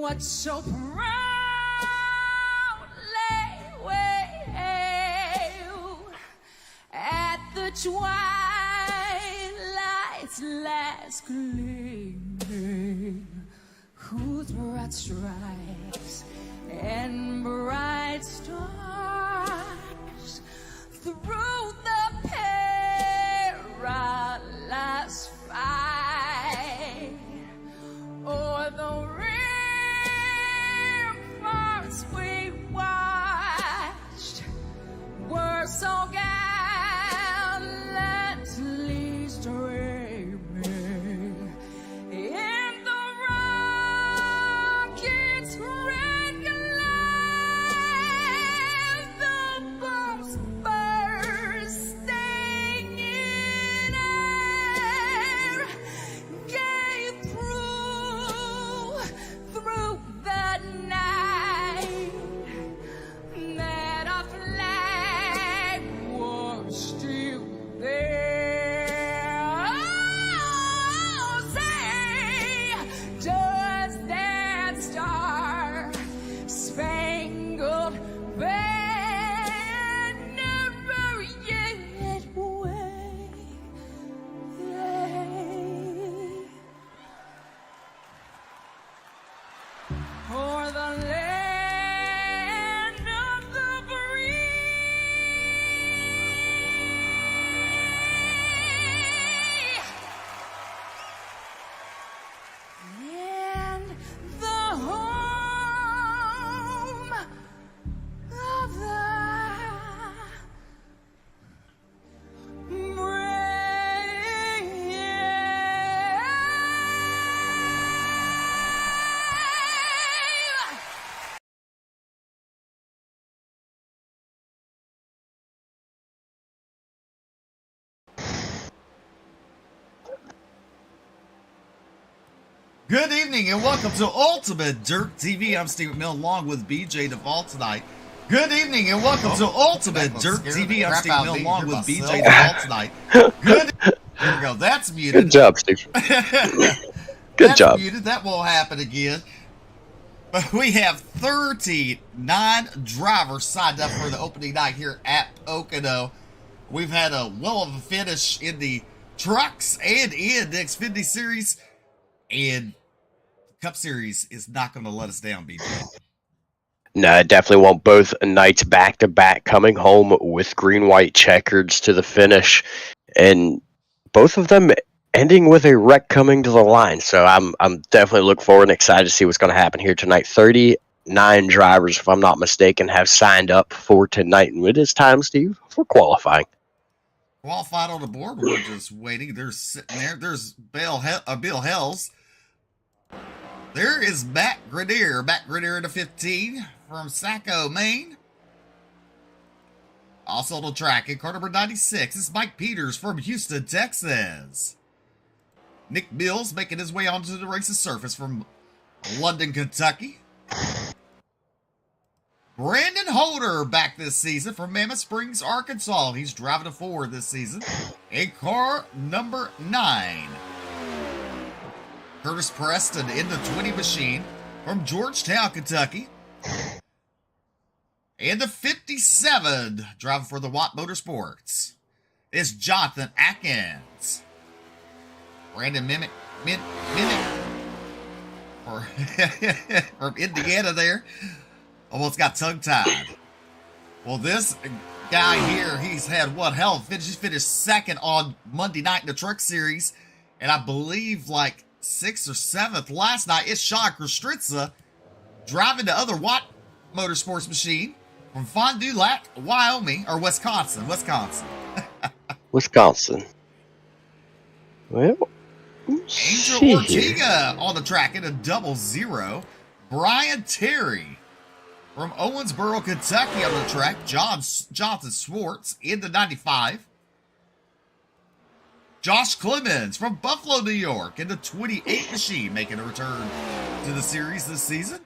what so proudly wail at the twilight's last gleaming, whose broad stripes and bright stars through the perilous fight o'er the ramparts we watched were so gallantly streaming in the rocket's red glare, the bombs bursting in air gave through the night that our flag was still there. Oh, say, does that star-spangled banner yet wave? For the land of the free and the home of the brave. Good evening and welcome to Ultimate Dirt TV. I'm Steve McMillan along with BJ Duvall tonight. Good evening and welcome to Ultimate Dirt TV. I'm Steve McMillan along with BJ Duvall tonight. Good. There we go. That's muted. Good job, Steve. Good job. Muted. That won't happen again. But we have 39 drivers signed up for the opening night here at Pocono. We've had a well of a finish in the trucks and in the Xfinity Series. And Cup Series is not going to let us down, BJ. No, it definitely won't. Both nights back to back, coming home with green-white checkers to the finish, and both of them ending with a wreck coming to the line. So I'm definitely looking forward and excited to see what's going to happen here tonight. 39 drivers, if I'm not mistaken, have signed up for tonight, and it is time, Steve, for qualifying. Qualified on the board. We're just waiting. They're sitting there. There's Bill Hells. There is Matt Grenier. Matt Grenier in the 15 from Saco, Maine. Also on the track in car number 96 is Mike Peters from Houston, Texas. Nick Mills making his way onto the race's surface from London, Kentucky. Brandon Holder back this season from Mammoth Springs, Arkansas. He's driving a Ford this season in car number 9. Curtis Preston in the 20 machine from Georgetown, Kentucky. And the 57 driving for the Watt Motorsports is Jonathan Atkins. Brandon Mimic from Indiana there. Almost got tongue-tied. Well, this guy here, he's had one hell of a finish. He finished second on Monday night in the Truck Series. And I believe like 6th or 7th last night. It's Sean Kostritza driving the other Watt Motorsports machine from Fond du Lac, Wyoming, or Wisconsin. Wisconsin. Well, Angel Ortega on the track in a 00. Brian Terry from Owensboro, Kentucky on the track. Jonathan Swartz in the 95. Josh Clemens from Buffalo, New York in the 28 machine, making a return to the series this season.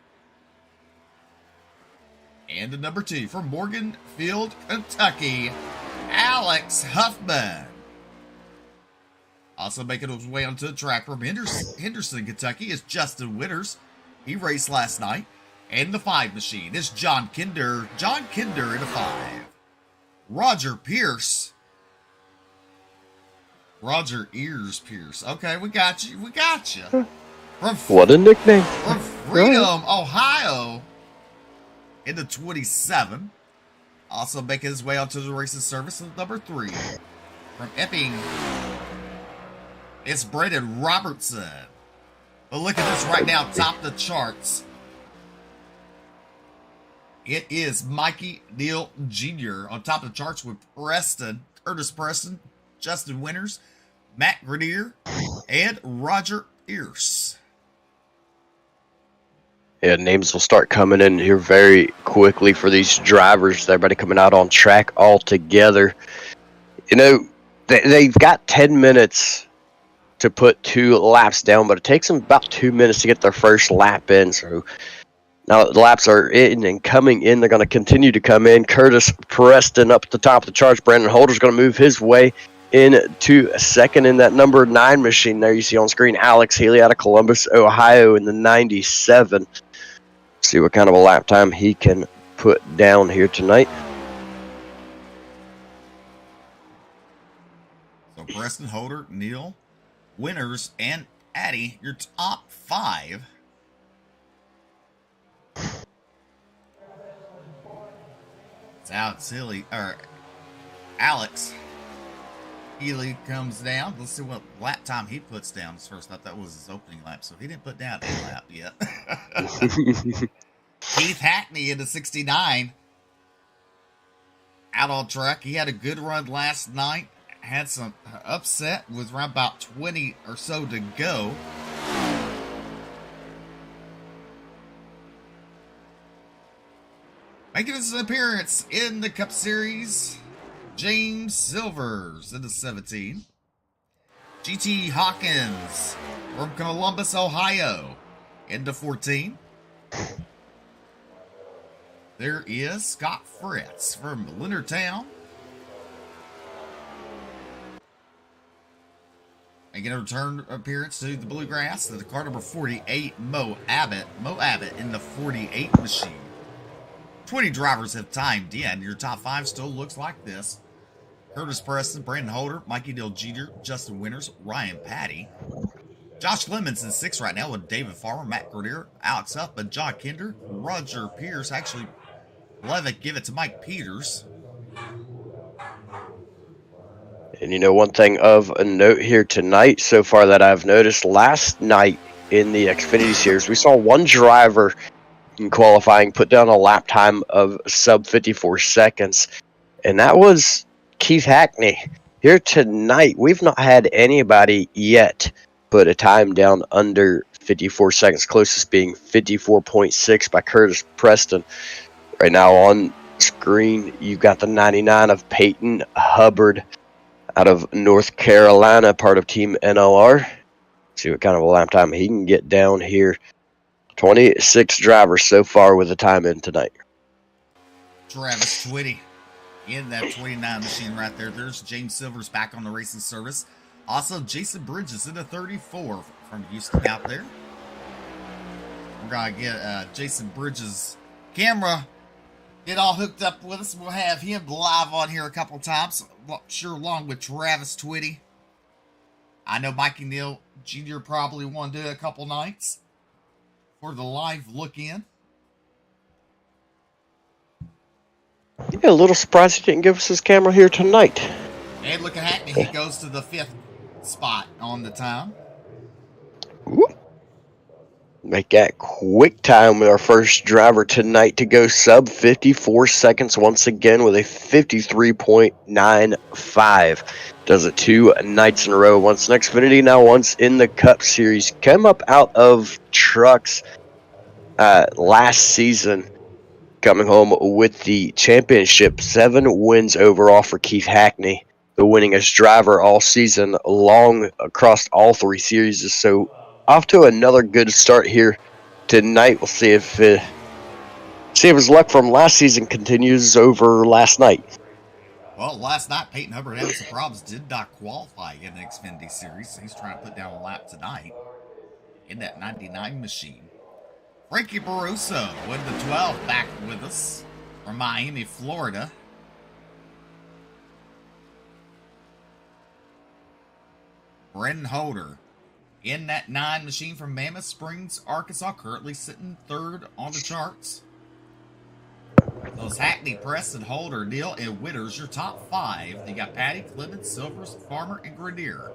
And the number 2 from Morganfield, Kentucky, Alex Huffman. Also making his way onto the track from Henderson, Kentucky is Justin Witters He raced last night. And the 5 machine is John Kinder. John Kinder in a 5. Roger Pierce. Roger Ears Pierce. Okay, we got you. We got you. What a nickname. From Freedom, Ohio. In the 27. Also making his way onto the racing service in number 3. From Epping, it's Brandon Robertson. But look at this right now, top the charts. It is Mikey Neal Jr. on top of the charts with Preston, Curtis Preston, Justin Winters, Matt Grenier, and Roger Pierce. Yeah, names will start coming in here very quickly for these drivers. Everybody coming out on track all together. You know, they've got 10 minutes to put 2 laps down, but it takes them about 2 minutes to get their first lap in. So now that the laps are in and coming in, they're going to continue to come in. Curtis Preston up at the top of the charts. Brandon Holder's going to move his way into second in that number 9 machine there you see on screen. Alex Healy out of Columbus, Ohio in the 97. See what kind of a lap time he can put down here tonight. So Preston, Holder, Neal, Winters, and Addy, your top 5. It's Alex Healy comes down. Let's see what lap time he puts down. First, I thought that was his opening lap, so he didn't put down a lap yet. Keith Hackney in the 69. Out on track. He had a good run last night. Had some upset with around about 20 or so to go. Making his appearance in the Cup Series, James Silvers in the 17. GT Hawkins from Columbus, Ohio in the 14. There is Scott Fritz from Leonardtown. Making a return appearance to the Bluegrass, the car number 48, Mo Abbott. Mo Abbott in the 48 machine. 20 drivers have timed in. Your top 5 still looks like this. Curtis Preston, Brandon Holder, Mikey Neal Jr., Justin Winters, Ryan Patty. Josh Lemons in 6 right now with David Farmer, Matt Grenier, Alex Huffman, John Kinder, Roger Pierce. Actually, Levitt give it to Mike Peters. And you know, one thing of a note here tonight so far that I've noticed, last night in the Xfinity Series, we saw one driver in qualifying put down a lap time of sub 54 seconds, and that was Keith Hackney. Here tonight, we've not had anybody yet put a time down under 54 seconds, closest being 54.6 by Curtis Preston. Right now on screen, you've got the 99 of Peyton Hubbard out of North Carolina, part of Team NLR. See what kind of a lap time he can get down here. 26 drivers so far with a time in tonight. Travis Twitty in that 29 machine right there. There's James Silvers back on the racing service. Also, Jason Bridges in the 34 from Houston out there. We're going to get Jason Bridges' camera get all hooked up with us. We'll have him live on here a couple times. Sure, along with Travis Twitty. I know Mikey Neal Jr. probably want to do a couple nights for the live look in. Yeah, a little surprised he didn't give us his camera here tonight. And look at Hackney. He goes to the 5th spot on the time. Ooh. Make that quick time with our first driver tonight to go sub 54 seconds once again with a 53.95. Does it 2 nights in a row. Once in Xfinity, now once in the Cup Series. Came up out of trucks last season, coming home with the championship. 7 wins overall for Keith Hackney, the winningest driver all season long across all 3 series. So off to another good start here tonight. We'll see if his luck from last season continues over last night. Well, last night Peyton Hubbard had some problems, did not qualify in the Xfinity Series. He's trying to put down a lap tonight in that 99 machine. Frankie Barroso, win the 12, back with us from Miami, Florida. Brendan Holder in that 9 machine from Mammoth Springs, Arkansas, currently sitting 3rd on the charts. Those Hackney, Preston, Holder, Neal, and Witters, your top 5. They got Patty, Clemens, Silvers, Farmer, and Grenier.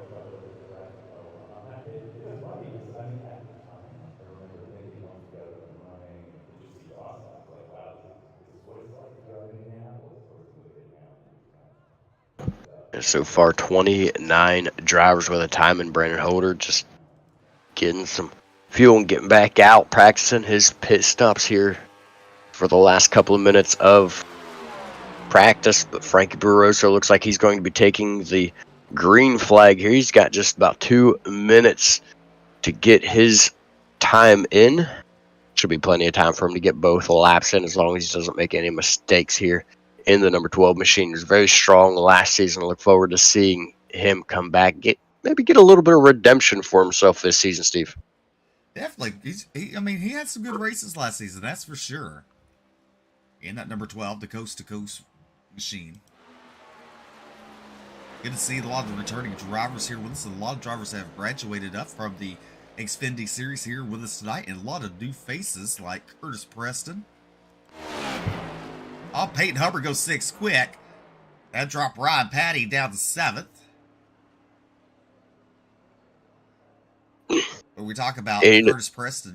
So far, 29 drivers with a time, and Brandon Holder just getting some fuel and getting back out, practicing his pit stops here for the last couple of minutes of practice. But Frankie Barroso looks like he's going to be taking the green flag here. He's got just about 2 minutes to get his time in. Should be plenty of time for him to get both laps in, as long as he doesn't make any mistakes here in the number 12 machine. He was very strong last season. I look forward to seeing him come back, maybe get a little bit of redemption for himself this season, Steve. Definitely. He had some good races last season, that's for sure. In that number 12, the coast-to-coast machine. Good to see a lot of the returning drivers here with us. A lot of drivers have graduated up from the Xfinity Series here with us tonight, and a lot of new faces like Curtis Preston. Oh, Peyton Hubbard goes 6 quick. That dropped Ryan Patty down to 7th. But we talk about Curtis Preston,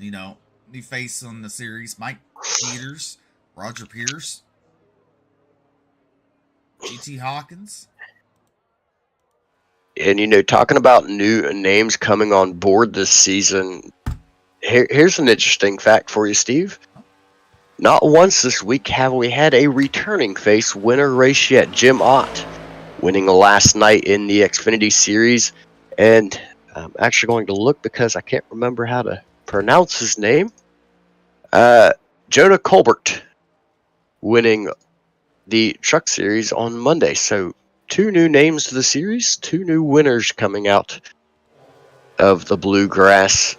new face on the series. Mike Peters, Roger Pierce, G.T. Hawkins. And, talking about new names coming on board this season, here's an interesting fact for you, Steve. Not once this week have we had a returning face winner race yet. Jim Ott winning last night in the Xfinity Series. And I'm actually going to look because I can't remember how to pronounce his name. Jonah Colbert winning the Truck Series on Monday. So 2 new names to the series, 2 new winners coming out of the Bluegrass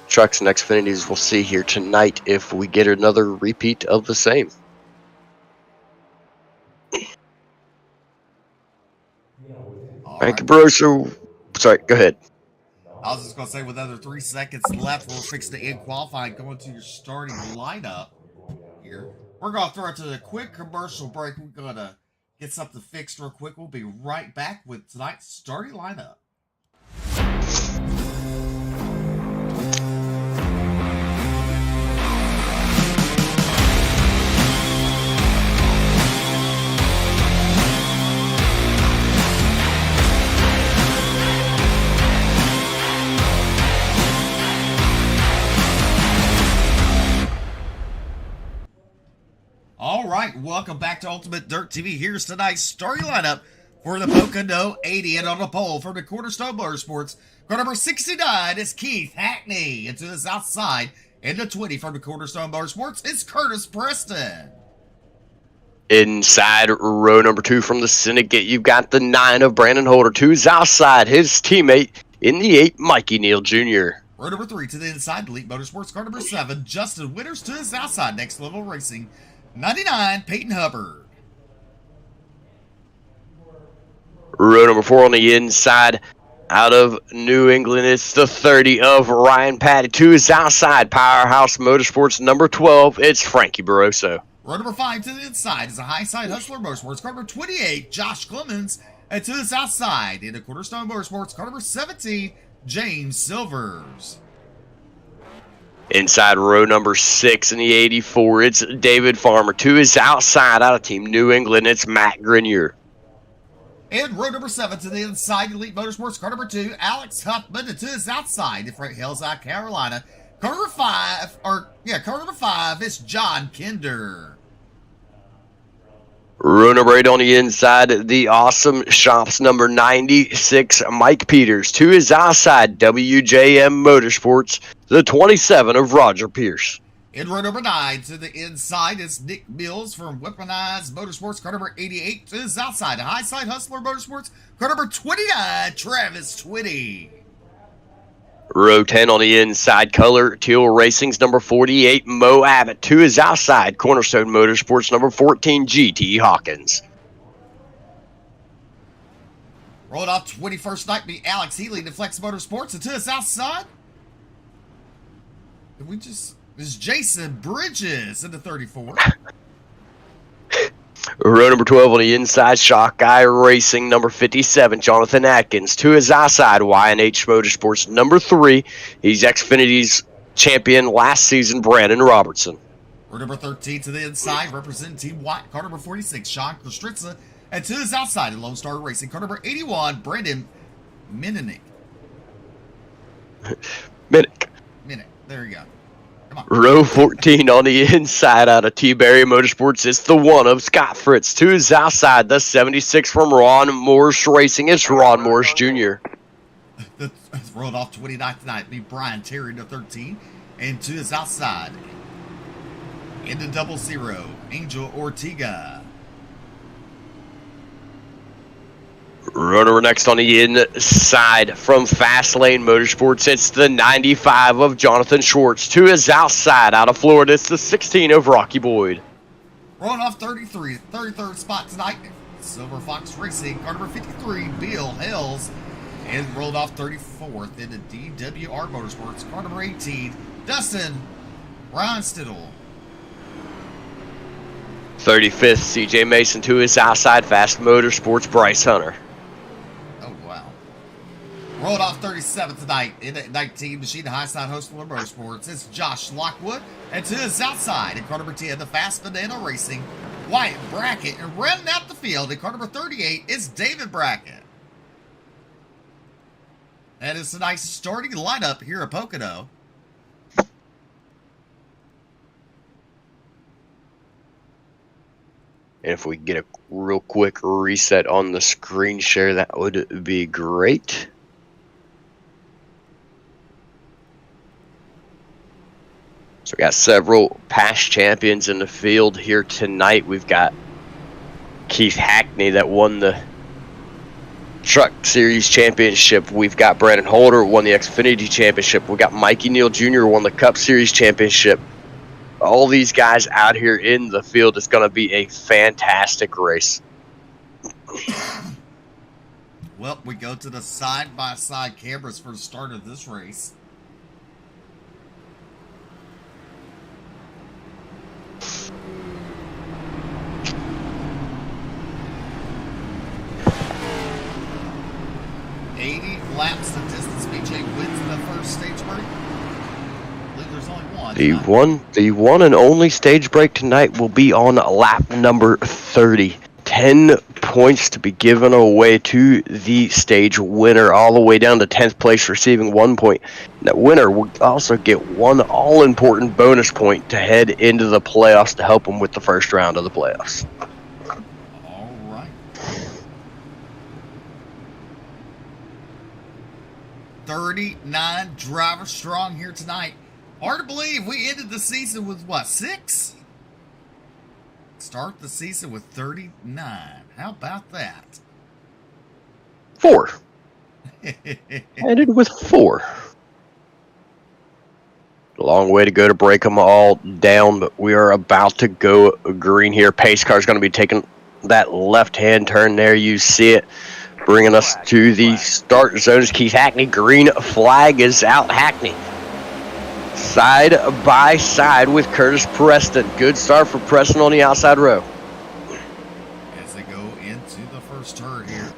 Trucks and Xfinities. We'll see here tonight if we get another repeat of the same. Frankie Barroso. Sorry, go ahead. I was just going to say, with another 3 seconds left, we're fixing to end qualifying, going to your starting lineup here. We're going to throw it to a quick commercial break. We're going to get something fixed real quick. We'll be right back with tonight's starting lineup. All right, welcome back to Ultimate Dirt TV. Here's tonight's starting lineup for the Pocono 80. And on the pole from the Cornerstone Motorsports, car number 69 is Keith Hackney. And to the south side, and the 20 from the Cornerstone Motorsports is Curtis Preston. Inside row number 2 from the Syndicate, you've got the 9 of Brandon Holder. To his outside, his teammate in the 8, Mikey Neal Jr. Row number 3 to the inside, Elite Motorsports, car number 7, Justin Witters. To his outside, Next Level Racing, 99, Peyton Hubbard. Row number 4 on the inside, out of New England, it's the 30 of Ryan Patty. To his outside, Powerhouse Motorsports, number 12, it's Frankie Barroso. Row number 5 to the inside is a High Side Hustler Motorsports, car number 28, Josh Clemens. And to his outside, in the Cornerstone Motorsports, car number 17, James Silvers. Inside row number 6 in the 84, it's David Farmer. To his outside, out of Team New England, it's Matt Grenier. And row number 7 to the inside, Elite Motorsports, car number 2, Alex Huffman. And to his outside, in Freight Hill, South Carolina, car number 5, is John Kinder. Row number 8 on the inside, the Awesome Shops, number 96, Mike Peters. To his outside, WJM Motorsports, the 27 of Roger Pierce. In row number 9 to the inside is Nick Mills from Weaponized Motorsports, car number 88. To his outside, High Side Hustler Motorsports, car number 29, Travis Twitty. Row 10 on the inside, Color Teal Racing's number 48, Mo Abbott. To his outside, Cornerstone Motorsports, number 14, GT Hawkins. Rolled off 21st night, be Alex Healy to Flex Motorsports. And to his outside, this is Jason Bridges in the 34. Row number 12 on the inside, Shock Guy Racing, number 57, Jonathan Atkins. To his outside, YNH Motorsports, number 3. He's Xfinity's champion last season, Brandon Robertson. Row number 13 to the inside, representing Team White, car number 46, Sean Kostritza. And to his outside, in Lone Star Racing, car number 81, Brandon Minnick. Minnick. There you go. Row 14 on the inside out of T-Berry Motorsports. It's the one of Scott Fritz. To his outside, the 76 from Ron Morris Racing. It's Ron Morris Jr. That's rolled off 29th tonight. Be Brian Terry to 13. And to his outside, in the 00, Angel Ortega. Runner next on the inside from Fastlane Motorsports. It's the 95 of Jonathan Schwartz. To his outside out of Florida, it's the 16 of Rocky Boyd. Rolling off 33rd spot tonight, Silver Fox Racing, car number 53, Bill Hells. And rolled off 34th in the DWR Motorsports, car number 18, Dustin Ronstidle. 35th, CJ Mason. To his outside, Fast Motorsports, Bryce Hunter. Rolled off 37th tonight in at 19, Machine High Side Host for Motorsports. It's Josh Lockwood. And to his outside, in car number 10, the Fast Banana Racing, Wyatt Brackett. And rounding out the field, in car number 38, is David Brackett. And it's a nice starting lineup here at Pocono. And if we get a real quick reset on the screen share, that would be great. So we got several past champions in the field here tonight. We've got Keith Hackney that won the Truck Series Championship. We've got Brandon Holder who won the Xfinity Championship. We got Mikey Neal Jr. won the Cup Series Championship. All these guys out here in the field. It's going to be a fantastic race. Well, we go to the side-by-side cameras for the start of this race. Laps the distance. BJ wins the first stage break. I believe there's only one. The one and only stage break tonight will be on lap number 30. 10 points to be given away to the stage winner, all the way down to 10th place, receiving 1 point. And that winner will also get one all-important bonus point to head into the playoffs to help them with the first round of the playoffs. 39 drivers strong here tonight. Hard to believe we ended the season with, what, 6? Start the season with 39. How about that? 4. Ended with 4. A long way to go to break them all down, but we are about to go green here. Pace car is going to be taking that left-hand turn there. You see it. Bringing us to the start zone is Keith Hackney. Green flag is out. Hackney side by side with Curtis Preston. Good start for Preston on the outside row. As they go into the first turn here,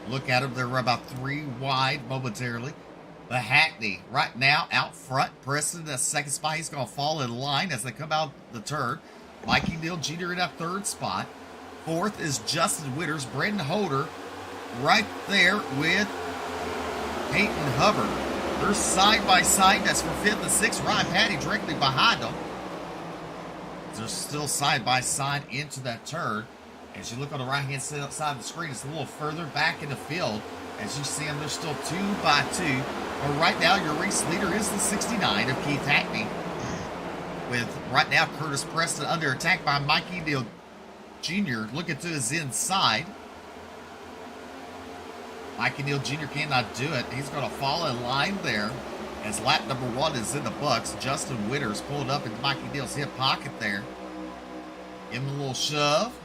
look at them. They're about 3 wide momentarily. The Hackney right now out front. Preston in that second spot. He's going to fall in line as they come out the turn. Mikey Neal Jr. in that 3rd spot. 4th is Justin Witters. Brandon Holder right there with Peyton Hubbard. They're side by side. That's for 5th and 6th. Ryan Patty directly behind them. They're still side by side into that turn. As you look on the right hand side of the screen, it's a little further back in the field. As you see them, they're still 2 by 2. But right now, your race leader is the 69 of Keith Hackney. With right now Curtis Preston under attack by Mikey Neal Jr. looking to his inside. Mikey Neal Jr. cannot do it. He's going to fall in line there. As lap number 1 is in the books, Justin Winters pulled up into Mikey Neal's hip pocket there. Give him a little shove.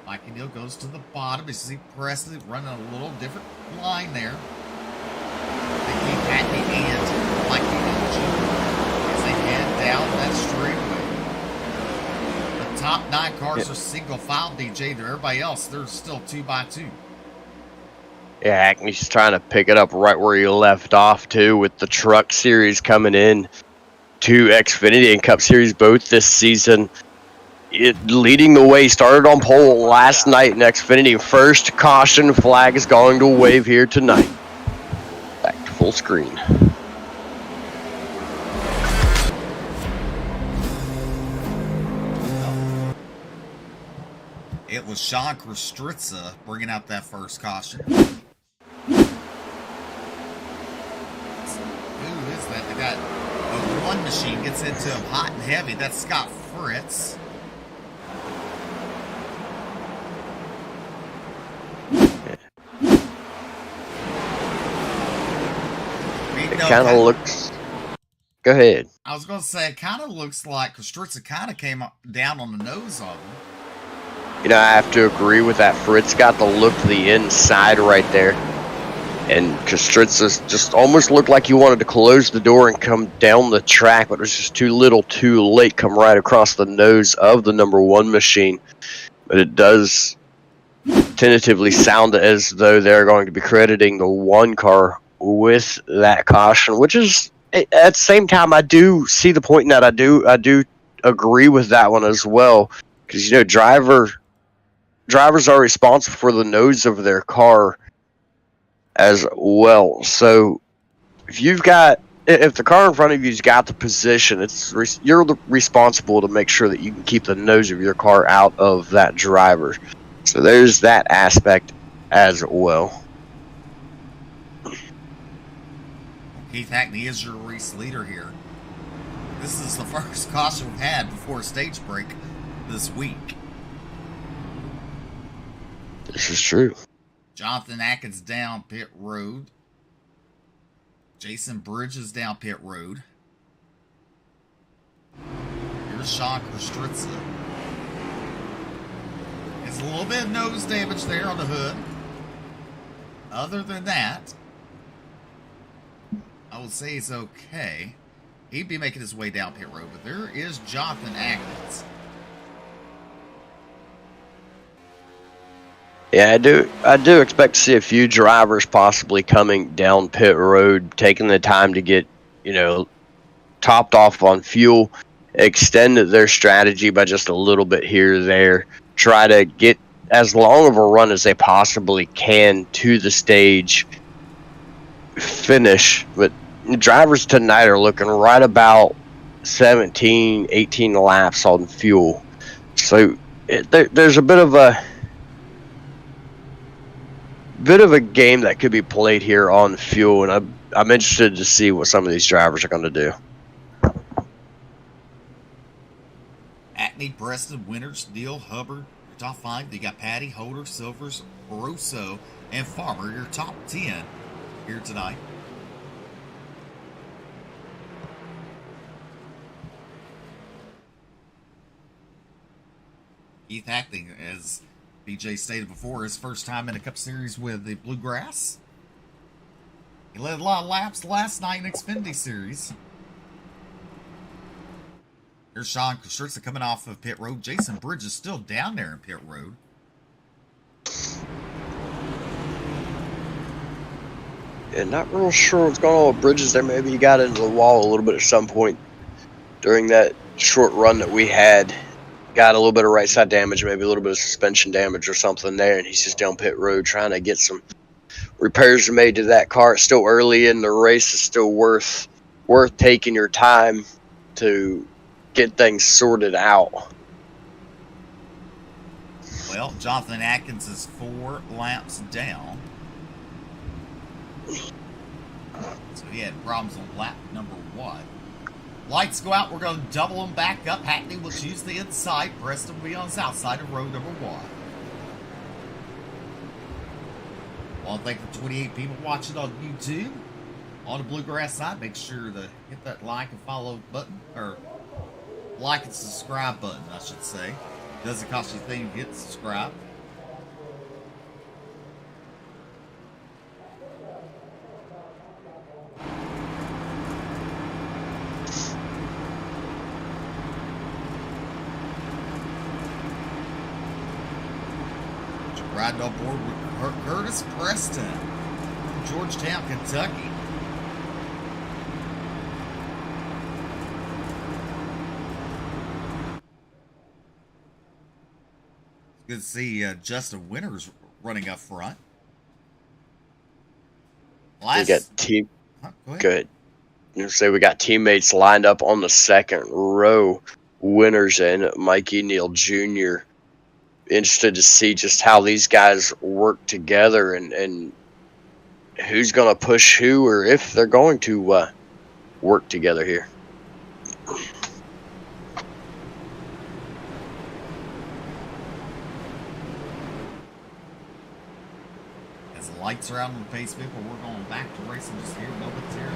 Mikey Neal goes to the bottom. You see Presley running a little different line there. They keep Hackney and Mikey Neal Jr. as they head down that straightaway. The top 9 cars are single file, DJ. Everybody else, they're still 2x2. Yeah, Hackney's trying to pick it up right where he left off, too, with the Truck Series coming in to Xfinity and Cup Series both this season. Leading the way, started on pole last night in Xfinity. First caution flag is going to wave here tonight. Back to full screen. It was Sean Kostritza bringing out that first caution. Who is that? They got one machine gets into him hot and heavy. That's Scott Fritz. It kind of looks... Go ahead. I was going to say, it kind of looks like Kostritza kind of came down on the nose of him. You know, I have to agree with that. Fritz got the look to the inside right there. And Kostritza just almost looked like he wanted to close the door and come down the track, but it was just too little too late. Come right across the nose of the number 1 machine. But it does tentatively sound as though they're going to be crediting the 1 car with that caution, which is, at the same time, I do see the point in that. I do agree with that one as well, because, you know, drivers are responsible for the nose of their car as well. So if the car in front of you's got the position, you're responsible to make sure that you can keep the nose of your car out of that driver. So there's that aspect as well. Keith Hackney is your race leader here. This is the first caution we've had before stage break this week. This is true. Jonathan Atkins down pit road. Jason Bridges down pit road. Here's Sean Kostritza. There's a little bit of nose damage there on the hood. Other than that, I would say he's okay. He'd be making his way down pit road, but there is Jonathan Atkins. Yeah, I do expect to see a few drivers possibly coming down pit road, taking the time to get, you know, topped off on fuel, extend their strategy by just a little bit here or there, try to get as long of a run as they possibly can to the stage finish. But drivers tonight are looking right about 17, 18 laps on fuel. So there's a bit of a game that could be played here on fuel, and I'm interested to see what some of these drivers are going to do. Hackney, Preston, Winters, Neal, Hubbard, your top 5. You got Patty, Holder, Silvers, Barroso, and Farmer, your top 10 here tonight. Keith Hackney, as BJ stated before, his first time in a Cup Series with the Bluegrass. He led a lot of laps last night in Xfinity Series. Here's Sean Kostritza coming off of pit road. Jason Bridges still down there in pit road. Yeah, not real sure what's going on with Bridges there. Maybe he got into the wall a little bit at some point during that short run that we had. Got a little bit of right side damage, maybe a little bit of suspension damage or something there, and he's just down pit road trying to get some repairs made to that car. It's still early in the race. It's still worth taking your time to get things sorted out. Well, Jonathan Atkins is 4 laps down. So he had problems on lap number 1. Lights go out. We're going to double them back up. Hackney will choose the inside. Preston will be on the south side of road number 1. I want to thank the 28 people watching on YouTube. On the Bluegrass side, make sure to hit that like and follow button, or like and subscribe button, I should say. Doesn't cost you a thing to hit subscribe. Riding on board with Curtis Preston from Georgetown, Kentucky. It's good to see Justin Winters running up front. We got team. Huh, go ahead. Good. You say we got teammates lined up on the second row. Winters and Mikey Neal Jr. Interested to see just how these guys work together and who's going to push who, or if they're going to work together here. As the lights are out on the pace vehicle, we're going back to racing just here momentarily.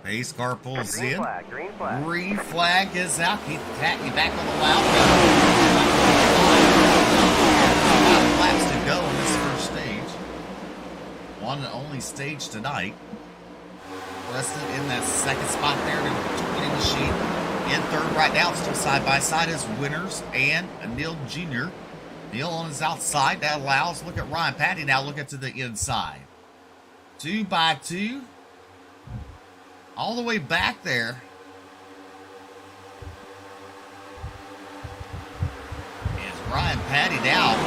Pace car pulls in. Green flag. Green flag is out. Keith Tackney back on the loud. 5 laps to go in this first stage. One and only stage tonight. Preston in that second spot there to 20 machine. In third right now, still side by side is Winters and Neal Jr. Neal on his outside. That allows, look at Ryan Patty now looking to the inside. 2 by 2. All the way back there. Is Ryan Patty down.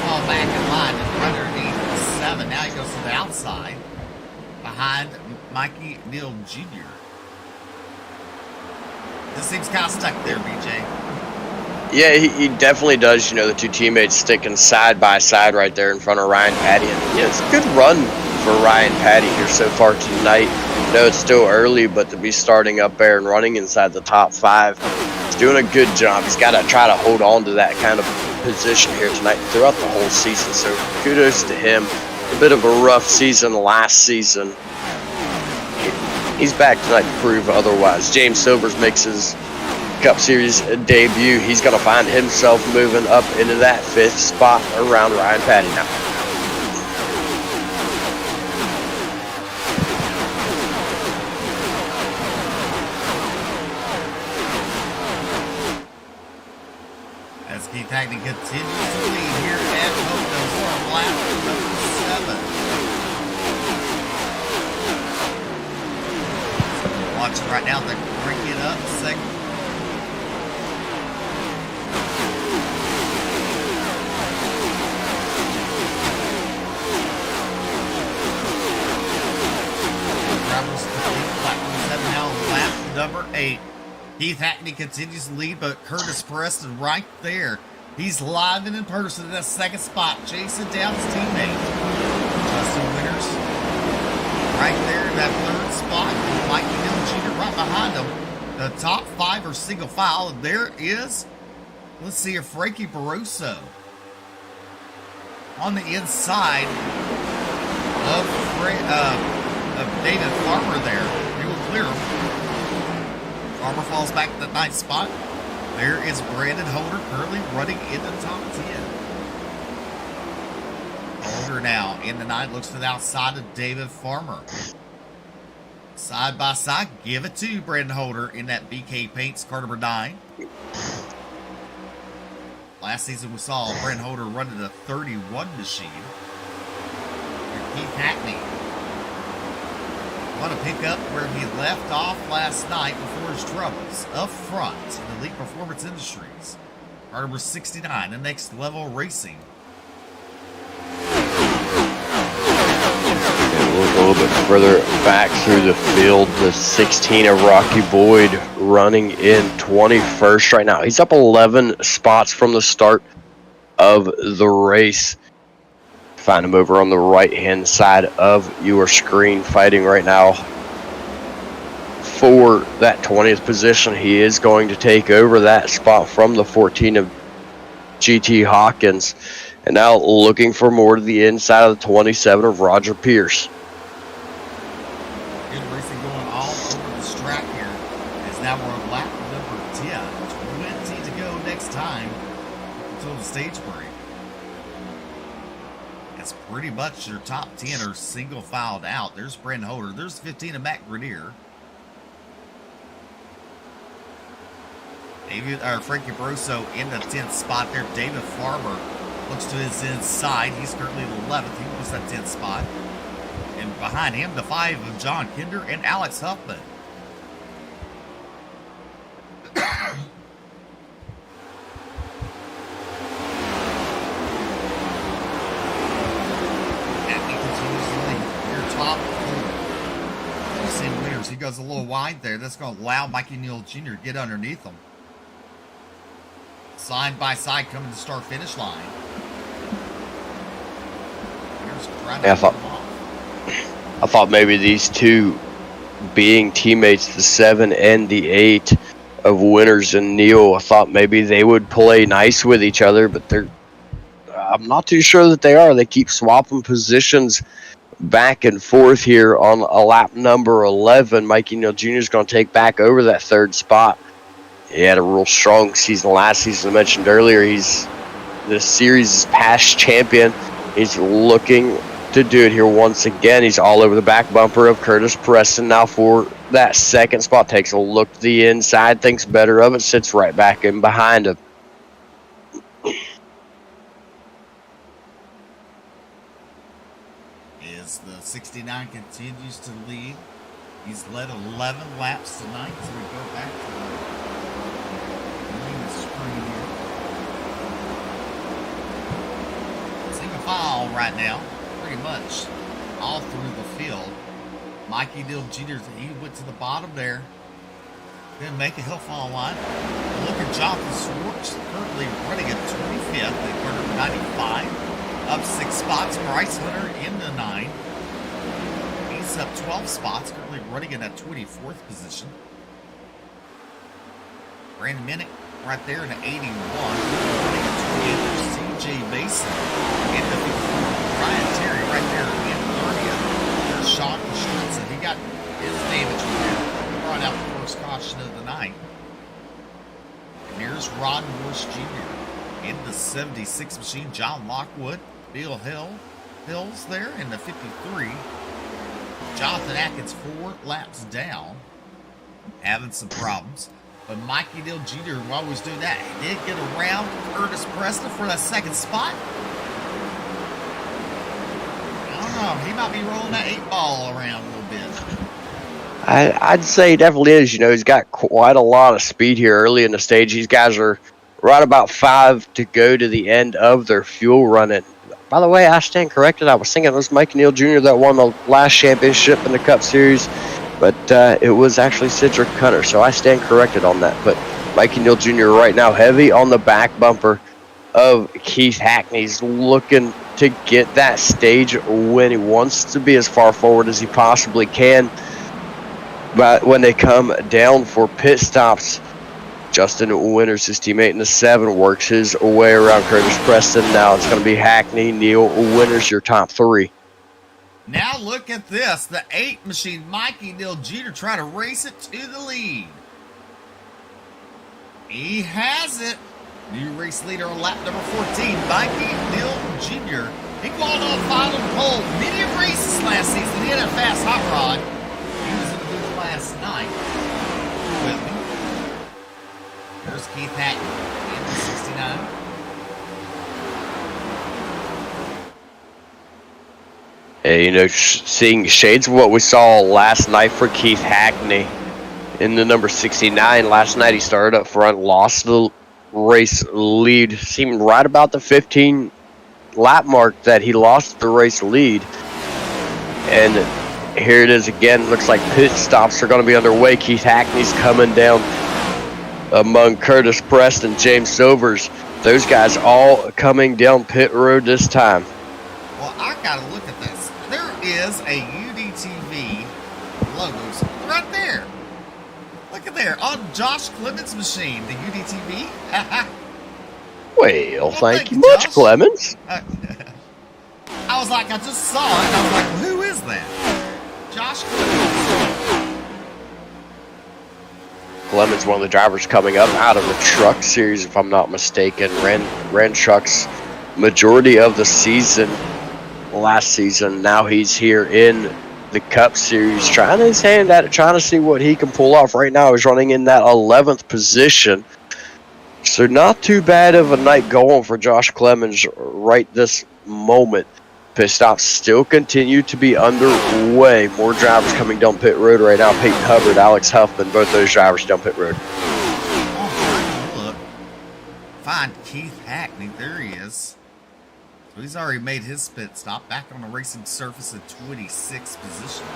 Fall back in line underneath 7. Now he goes to the outside. Behind Mikey Neal Jr. This seems kind of stuck there, BJ. Yeah, he definitely does. You know, the two teammates sticking side by side right there in front of Ryan Patty. And yeah, it's a good run for Ryan Patty here so far tonight. I know it's still early, but to be starting up there and running inside the top 5, he's doing a good job. He's got to try to hold on to that kind of position here tonight throughout the whole season. So kudos to him. A bit of a rough season last season. He's back tonight to prove otherwise. James Silvers makes his Cup Series debut. He's going to find himself moving up into that 5th spot around Ryan Patty now. As Keith Hackney continues to lead here at Poconos on lap number 7. Watching right now, they're bringing it up second. Drivers complete platform 7 now, lap number 8. Keith Hackney continues to lead, but Curtis Preston right there. He's live and in person in that second spot, chasing down his teammate. Justin Winters right there in that 3rd spot. Mike Neal Jr. right behind him. The top 5 are single file, and there is, let's see, if Frankie Barroso on the inside of David Farmer there. He will clear him. Farmer falls back to the 9th spot. There is Brandon Holder currently running in the top 10. Holder now in the 9, looks to the outside of David Farmer. Side by side, give it to Brandon Holder in that BK Paints car number 9. Last season we saw Brandon Holder running a 31 machine. And Keith Hackney want to pick up where he left off last night before his troubles. Up front in Elite Performance Industries. Car number 69, the Next Level Racing. Look a little bit further back through the field. The 16 of Rocky Boyd running in 21st right now. He's up 11 spots from the start of the race. find him over on the right-hand side of your screen, fighting right now for that 20th position. He is going to take over that spot from the 14 of GT Hawkins, and now looking for more to the inside of the 27 of Roger Pierce. Good racing going all over the track here. As now we're on lap number 10. 20 to go next time until the stage break. It's pretty much your top 10 are single filed out. There's Brent Holder. There's 15 of Matt Grenier. Frankie Broso in the 10th spot there. David Farmer looks to his inside. He's currently 11th. He was that 10th spot. And behind him, the 5 of John Kinder and Alex Huffman. And he continues to lead your top 4. You see winners. He goes a little wide there. That's going to allow Mikey Neal Jr. to get underneath him. Side by side coming to start finish line. Yeah, I thought maybe these two being teammates, the 7 and the 8 of Winters and Neal, I thought maybe they would play nice with each other, but I'm not too sure that they are. They keep swapping positions back and forth here on a lap number 11. Mikey Neal Jr. is going to take back over that 3rd spot. He had a real strong season last season. I mentioned earlier, he's the series' past champion. He's looking to do it here once again. He's all over the back bumper of Curtis Preston now for that 2nd spot. Takes a look to the inside, thinks better of it, sits right back in behind him. As the 69 continues to lead, he's led 11 laps tonight, so we go back to the screen here. Single file right now, pretty much all through the field. Mikey Neal Jr., he went to the bottom there. Didn't make a hill fall line. Look at Jonathan Swartz, currently running at 25th at 95. Up 6 spots. Bryce Hunter in the 9. He's up 12 spots, currently running in that 24th position. Brandon Minnick right there in the 81. Running at 28th. There's CJ Mason in the 54. Ryan Terry right there in 30th. There's Sean Stritzel. He got his damage repair. He brought out the first caution of the night. And here's Ron Morse Jr. in the 76 machine. John Lockwood. Bill Hills there in the 53. Jonathan Atkins 4 laps down. Having some problems. But Mikey Neal Jr., while he was doing that, he did get around Curtis Preston for that 2nd spot. I don't know. He might be rolling that 8 ball around a little bit. I'd say he definitely is. You know, he's got quite a lot of speed here early in the stage. These guys are right about 5 to go to the end of their fuel run. And by the way, I stand corrected. I was thinking it was Mikey Neal Jr. that won the last championship in the Cup Series, but it was actually Cedric Cutter, so I stand corrected on that. But Mikey Neal Jr. right now heavy on the back bumper of Keith Hackney. He's looking to get that stage win. He wants to be as far forward as he possibly can. But when they come down for pit stops, Justin Winters, his teammate in the 7, works his way around Curtis Preston. Now it's going to be Hackney, Neal, Winters, your top 3. Now look at this. The 8 machine, Mikey Neal Jr. trying to race it to the lead. He has it. New race leader on lap number 14, Mikey Neal Jr. He qualified on final pole many races last season. He had a fast hot rod. He was in the booth last night with me. There's Keith Hackney in the 69. Hey, you know, seeing shades of what we saw last night for Keith Hackney in the number 69. Last night he started up front, lost the race lead. Seemed right about the 15 lap mark that he lost the race lead. And here it is again. Looks like pit stops are going to be underway. Keith Hackney's coming down among Curtis Preston, James Silvers. Those guys all coming down pit road this time. Well, I gotta look at this. There is a UDTV logos right there. Look at there on Josh Clemens' machine, the UDTV. Well, thank you much, Josh. Clemens. I was like, I just saw it, and I was like, well, who is that? Josh Clemens. Clemens, one of the drivers coming up out of the truck series, if I'm not mistaken, ran trucks majority of the season last season. Now he's here in the Cup Series, trying his hand at it, trying to see what he can pull off. Right now, he's running in that 11th position. So not too bad of a night going for Josh Clemens right this moment. Pit stops still continue to be underway. More drivers coming down pit road right now. Peyton Hubbard, Alex Huffman, both those drivers down pit road. Oh, look. Find Keith Hackney. There he is. So he's already made his pit stop back on the racing surface at 26th position.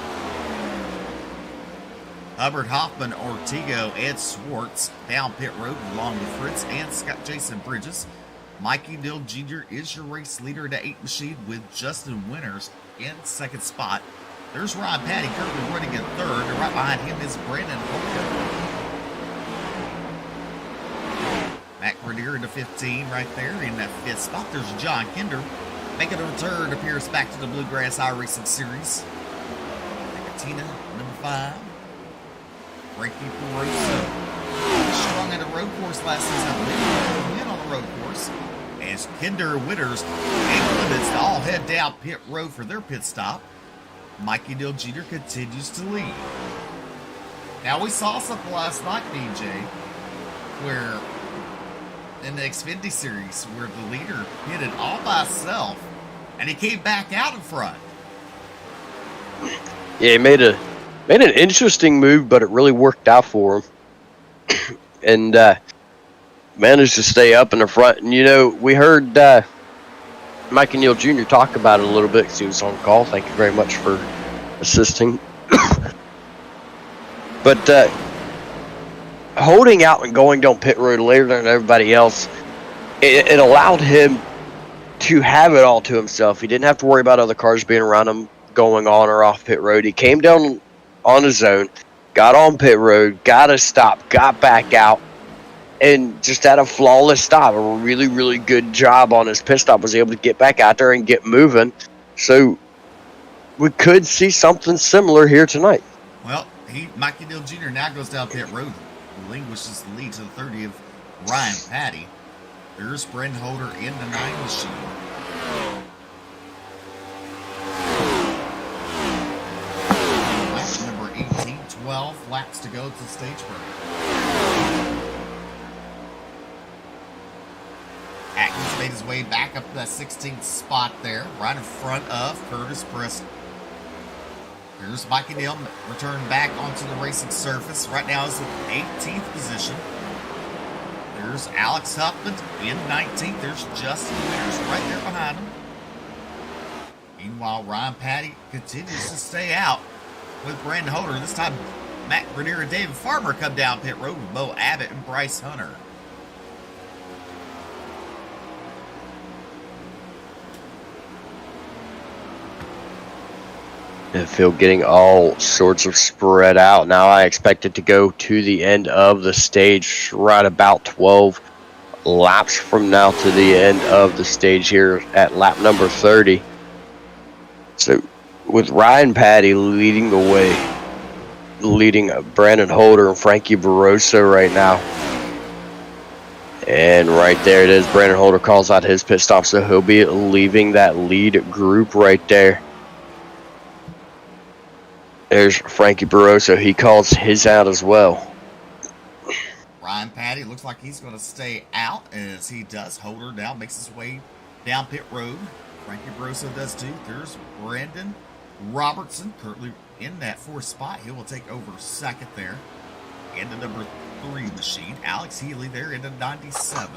Hubbard, Hoffman, Ortego, Ed Swartz down pit road along with Fritz and Scott Jason Bridges. Mikey Dill Jr. is your race leader to 8 machine with Justin Winters in second spot. There's Ryan Patty currently running in third, and right behind him is Brandon Holker. Matt Grenier in the 15 right there in that 5th spot. There's John Kinder making a return, appears back to the Bluegrass iRacing Series. Nicotina, number 5. Frankie Peroso. Strong in the road course last season. Win on the road course. As Kinder, Witters, and Clemens all head down pit road for their pit stop. Mikey Dill Jr. continues to lead. Now we saw something last night, DJ, where in the Xfinity Series, where the leader pitted all by himself, and he came back out in front. Yeah, he made an interesting move, but it really worked out for him. And managed to stay up in the front. And, you know, we heard Mikey Neal Jr. talk about it a little bit because he was on call. Thank you very much for assisting. But holding out and going down pit road later than everybody else, it allowed him to have it all to himself. He didn't have to worry about other cars being around him going on or off pit road. He came down on his own, got on pit road, got a stop, got back out, and just had a flawless stop. A really, really good job on his pit stop. Was able to get back out there and get moving. So we could see something similar here tonight. Well, Mikey Dill Jr. now goes down pit road, relinquishes the lead to the 30 of Ryan Patty. There's Brendan Holder in the 9 machine. Lap number 18, 12 laps to go to the stage break. Atkins made his way back up to that 16th spot there, right in front of Curtis Preston. Here's Mikey Neal returned back onto the racing surface. Right now is in 18th position. There's Alex Huffman in 19th. There's Justin Winters right there behind him. Meanwhile, Ryan Patty continues to stay out with Brandon Holder. This time, Matt Grenier and David Farmer come down pit road with Bo Abbott and Bryce Hunter. I feel getting all sorts of spread out. Now I expect it to go to the end of the stage right about 12 laps from now to the end of the stage here at lap number 30. So with Ryan Patty leading the way, leading Brandon Holder and Frankie Barroso right now. And right there it is. Brandon Holder calls out his pit stop, so he'll be leaving that lead group right there. There's Frankie Barroso. He calls his out as well. Ryan Patty looks like he's going to stay out as he does. Holder now makes his way down pit road. Frankie Barroso does too. There's Brandon Robertson currently in that 4th spot. He will take over second there. In the number 3 machine. Alex Healy there in the 97.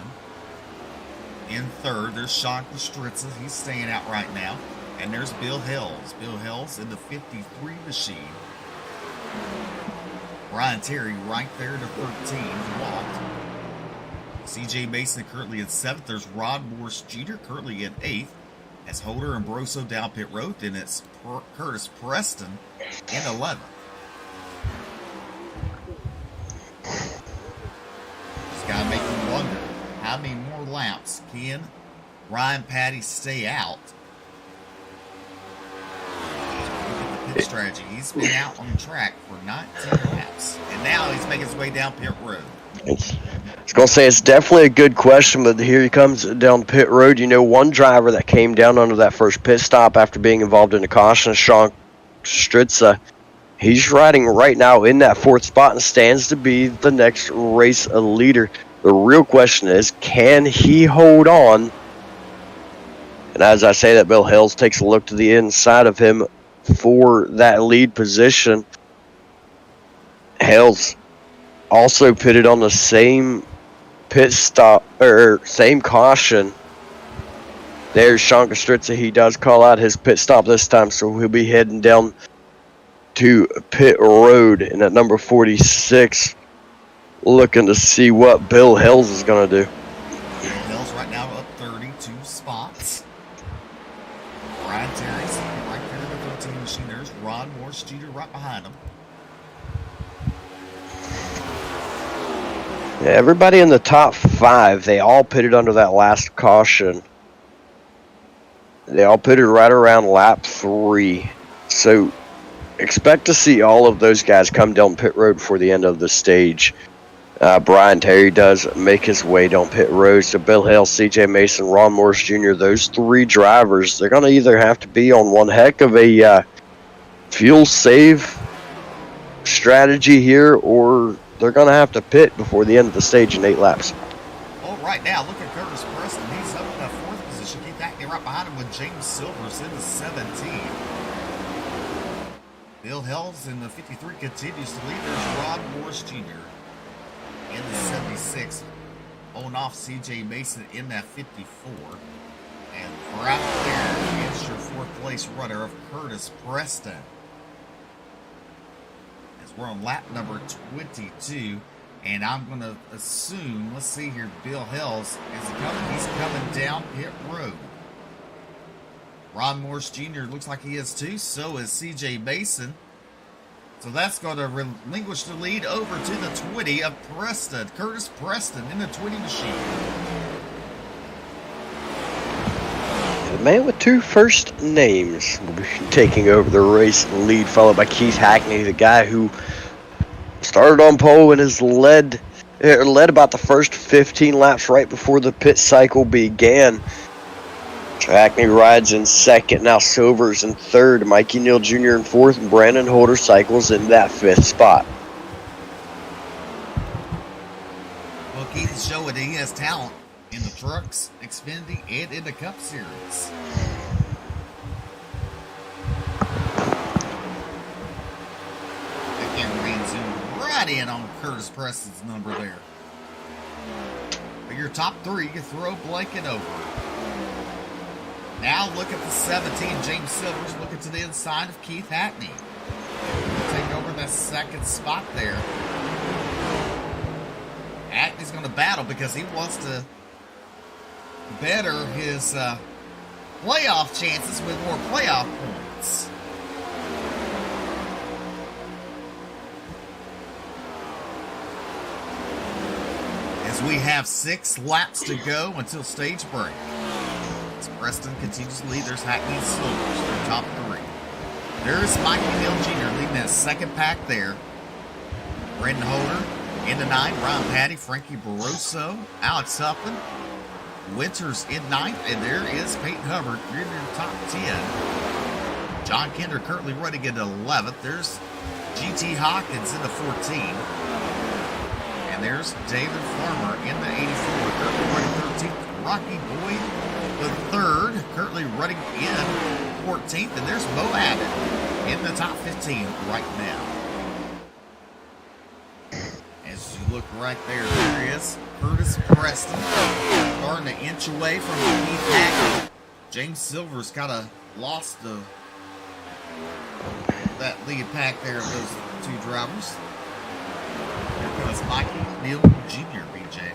In third, there's Sean Kostritza. He's staying out right now. And there's Bill Hills. Bill Hills in the 53 machine. Brian Terry right there to 13, walked. CJ Mason currently in 7th. There's Rod Morris Jr. currently in 8th. As Holder and Broso down pit road, then it's Curtis Preston in 11th. Just gotta make you wonder, how many more laps can Ryan Patty stay out? Look at the pit strategy. He's been out on the track for 19 laps, and now he's making his way down pit road. I was going to say it's definitely a good question, but here he comes down pit road. You know, one driver that came down under that first pit stop after being involved in a caution is Sean Stritza. He's riding right now in that 4th spot and stands to be the next race leader. The real question is, can he hold on? And as I say that, Bill Hills takes a look to the inside of him for that lead position. Hills also pitted on the same pit stop, or same caution. There's Sean Kostritza. He does call out his pit stop this time, so he'll be heading down to pit road in at number 46, looking to see what Bill Hills is going to do. Bill Hills right now up 32 spots. Brian Terry's right there in the 13 machine. There's Ron Morse Jr. right behind him. Yeah, everybody in the top 5, they all pitted under that last caution. They all pitted right around lap 3. So expect to see all of those guys come down pit road before the end of the stage. Brian Terry does make his way down pit road. So Bill Hale, CJ Mason, Ron Morris Jr., those 3 drivers, they're going to either have to be on one heck of a fuel save strategy here, or they're going to have to pit before the end of the stage in 8 laps. Well, right now, look at Curtis Preston. He's up in that 4th position. Keep that right behind him with James Silvers in the 17. Bill Hells in the 53 continues to lead. There's Rod Morris Jr. in the 76. On off CJ Mason in that 54. And right there is your 4th place runner of Curtis Preston. We're on lap number 22, and I'm going to assume, let's see here, Bill Hells is coming. He's coming down pit road. Ron Morse Jr. looks like he is too. So is CJ Mason. So that's going to relinquish the lead over to the 20 of Preston. Curtis Preston in the 20 machine. The man with 2 first names will be taking over the race lead, followed by Keith Hackney, the guy who started on pole and has led about the first 15 laps right before the pit cycle began. Hackney rides in 2nd, now Silvers in 3rd, Mikey Neal Jr. in 4th, and Brandon Holder cycles in that 5th spot. Well, Keith is showing that he has talent in the trucks, Xfinity, and in the Cup Series. That camera being zoomed right in on Curtis Preston's number there. But your top 3, you throw blanket over. Now look at the 17, James Silvers looking to the inside of Keith Hackney. Take over that 2nd spot there. Hackney's going to battle because he wants to better his playoff chances with more playoff points. As we have 6 laps to go until stage break. As Preston continues to lead, there's Hackney and Silvers, their top 3. There's Mikey Hill Jr. leading that 2nd pack there. Brendan Holder in the 9, Ron Patty, Frankie Barroso, Alex Huffman, Winters in 9th, and there is Peyton Hubbard in your top 10. John Kinder currently running in 11th. There's GT Hawkins in the 14. And there's David Farmer in the 84, currently running 13th. Rocky Boyd, the 3rd, currently running in 14th. And there's Bo Abbott in the top 15 right now. As you look right there, there he is, Curtis Preston, starting to inch away from Keith Hackney. James Silver's kind of lost that lead pack there of those 2 drivers. Here comes Mikey Neal Jr., BJ.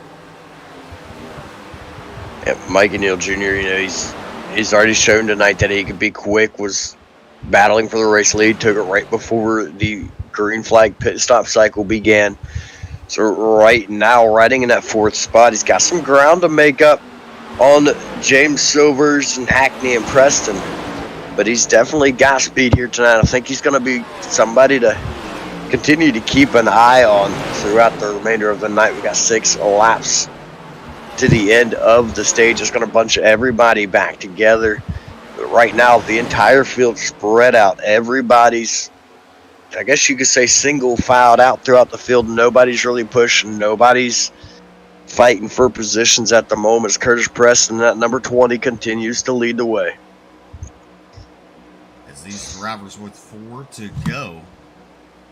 Yeah, Mikey Neal Jr., you know, he's He's already shown tonight that he could be quick, was battling for the race lead, took it right before the green flag pit stop cycle began. So right now, riding in that 4th spot, he's got some ground to make up on James Silvers and Hackney and Preston. But he's definitely got speed here tonight. I think he's going to be somebody to continue to keep an eye on throughout the remainder of the night. We got 6 laps to the end of the stage. It's going to bunch everybody back together. But right now, the entire field spread out. Everybody's, I guess you could say, single filed out throughout the field. Nobody's really pushing. Nobody's fighting for positions at the moment. As Curtis Preston, that number 20, continues to lead the way. As these drivers with 4 to go.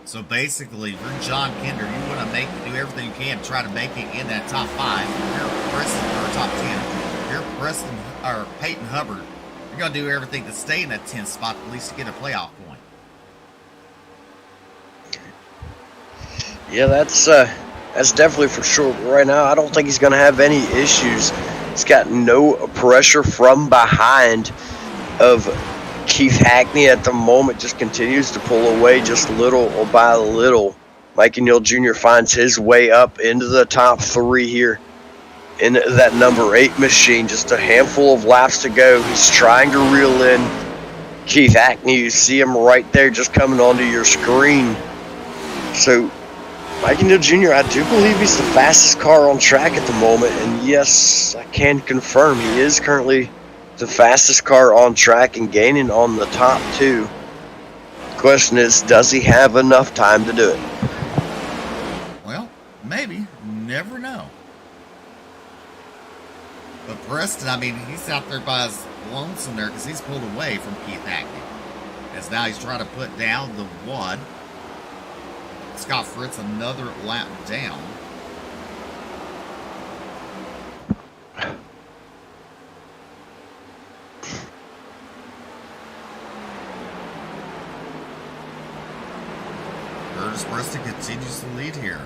So basically, if you're John Kinder, you want to do everything you can to try to make it in that top 5. If you're Preston, or top 10. If you're Preston or Peyton Hubbard, you're going to do everything to stay in that 10th spot, at least to get a playoff point. Yeah, that's definitely for sure. But right now, I don't think he's going to have any issues. He's got no pressure from behind of Keith Hackney at the moment. Just continues to pull away just little by little. Mikey Neal Jr. finds his way up into the top 3 here in that number 8 machine. Just a handful of laps to go. He's trying to reel in Keith Hackney. You see him right there just coming onto your screen. So Mikey Neal Jr., I do believe he's the fastest car on track at the moment. And yes, I can confirm he is currently the fastest car on track and gaining on the top 2. The question is, does he have enough time to do it? Well, maybe. Never know. But Preston, I mean, he's out there by his lonesome there because he's pulled away from Keith Hackney. As now he's trying to put down the 1. Scott Fritz another lap down. Curtis Preston continues to lead here.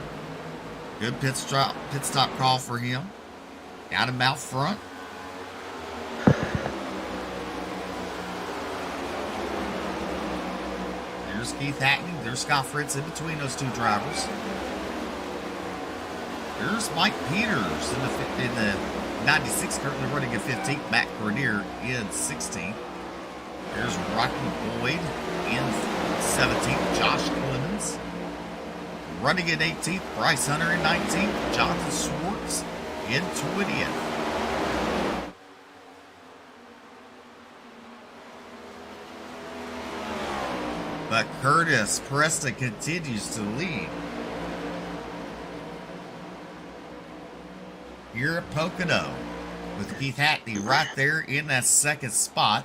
Good pit stop call for him. Got him out front. There's Keith Hackney. There's Scott Fritz in between those 2 drivers. There's Mike Peters in the 96, currently running at 15th. Matt Grenier in 16th. There's Rocky Boyd in 17th. Josh Clemens running at 18th. Bryce Hunter in 19th. Jonathan Schwartz in 20th. But Curtis Preston continues to lead. Here at Pocono, with Keith Hackney right there in that 2nd spot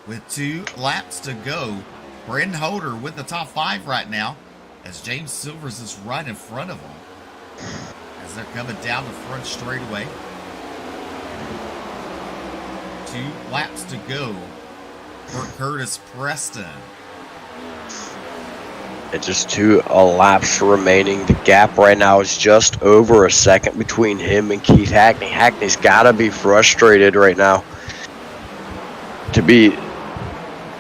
with 2 laps to go. Brendan Holder with the top 5 right now, as James Silvers is right in front of him as they're coming down the front straightaway. 2 laps to go for Curtis Preston. And just 2 laps remaining. The gap right now is just over a second between him and Keith Hackney. Hackney's got to be frustrated right now to be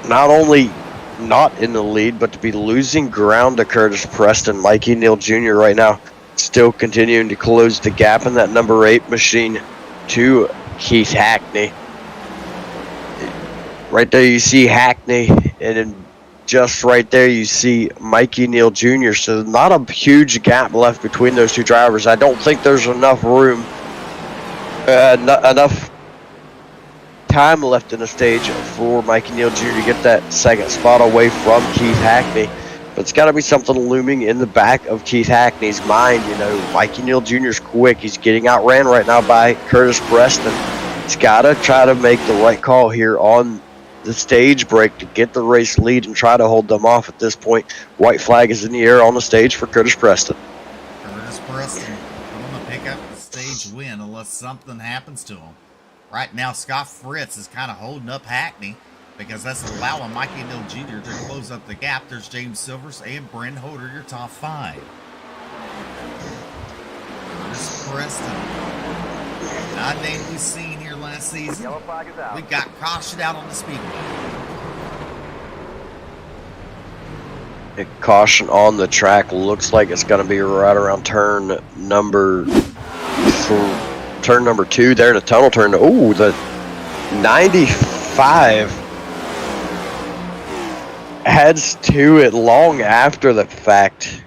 not only not in the lead, but to be losing ground to Curtis Preston. Mikey Neal Jr. right now still continuing to close the gap in that number 8 machine to Keith Hackney. Right there you see Hackney, and then just right there you see Mikey Neal Jr. So not a huge gap left between those 2 drivers. I don't think there's enough room, enough time left in the stage for Mikey Neal Jr. to get that 2nd spot away from Keith Hackney. But it's got to be something looming in the back of Keith Hackney's mind. You know, Mikey Neal Jr.'s quick. He's getting outran right now by Curtis Preston. He's got to try to make the right call here on the stage break to get the race lead and try to hold them off at this point. White flag is in the air on the stage for Curtis Preston. Curtis Preston going to pick up the stage win unless something happens to him. Right now, Scott Fritz is kind of holding up Hackney because that's allowing Mikey Neal Jr. to close up the gap. There's James Silvers and Brendan Holder, your top 5. Curtis Preston, not a name we've seen here last season. Yellow flag is out. We got cautioned out on the speedway. Caution on the track. Looks like it's going to be right around turn number 2 there in the tunnel turn. Oh, the 95 adds to it long after the fact.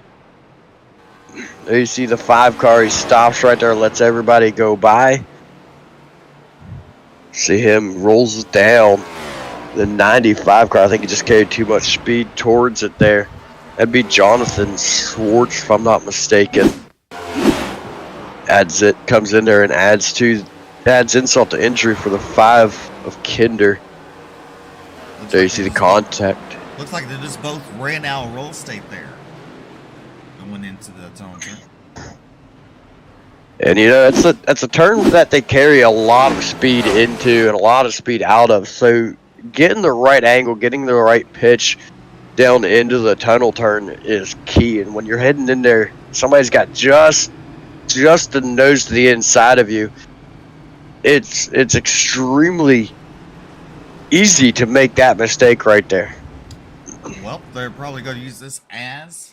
There you see the 5 car. He stops right there, lets everybody go by. See him rolls down. The 95 car, I think he just carried too much speed towards it there. That'd be Jonathan Schwartz, if I'm not mistaken. Comes in there and adds insult to injury for the 5 of Kinder. There you see the contact. Looks like they just both ran out of roll state there and went into the tunnel turn. And you know, it's a turn that they carry a lot of speed into and a lot of speed out of. So getting the right angle, getting the right pitch down into the tunnel turn is key. And when you're heading in there, somebody's got just the nose to the inside of you. It's extremely easy to make that mistake right there. Well, they're probably going to use this as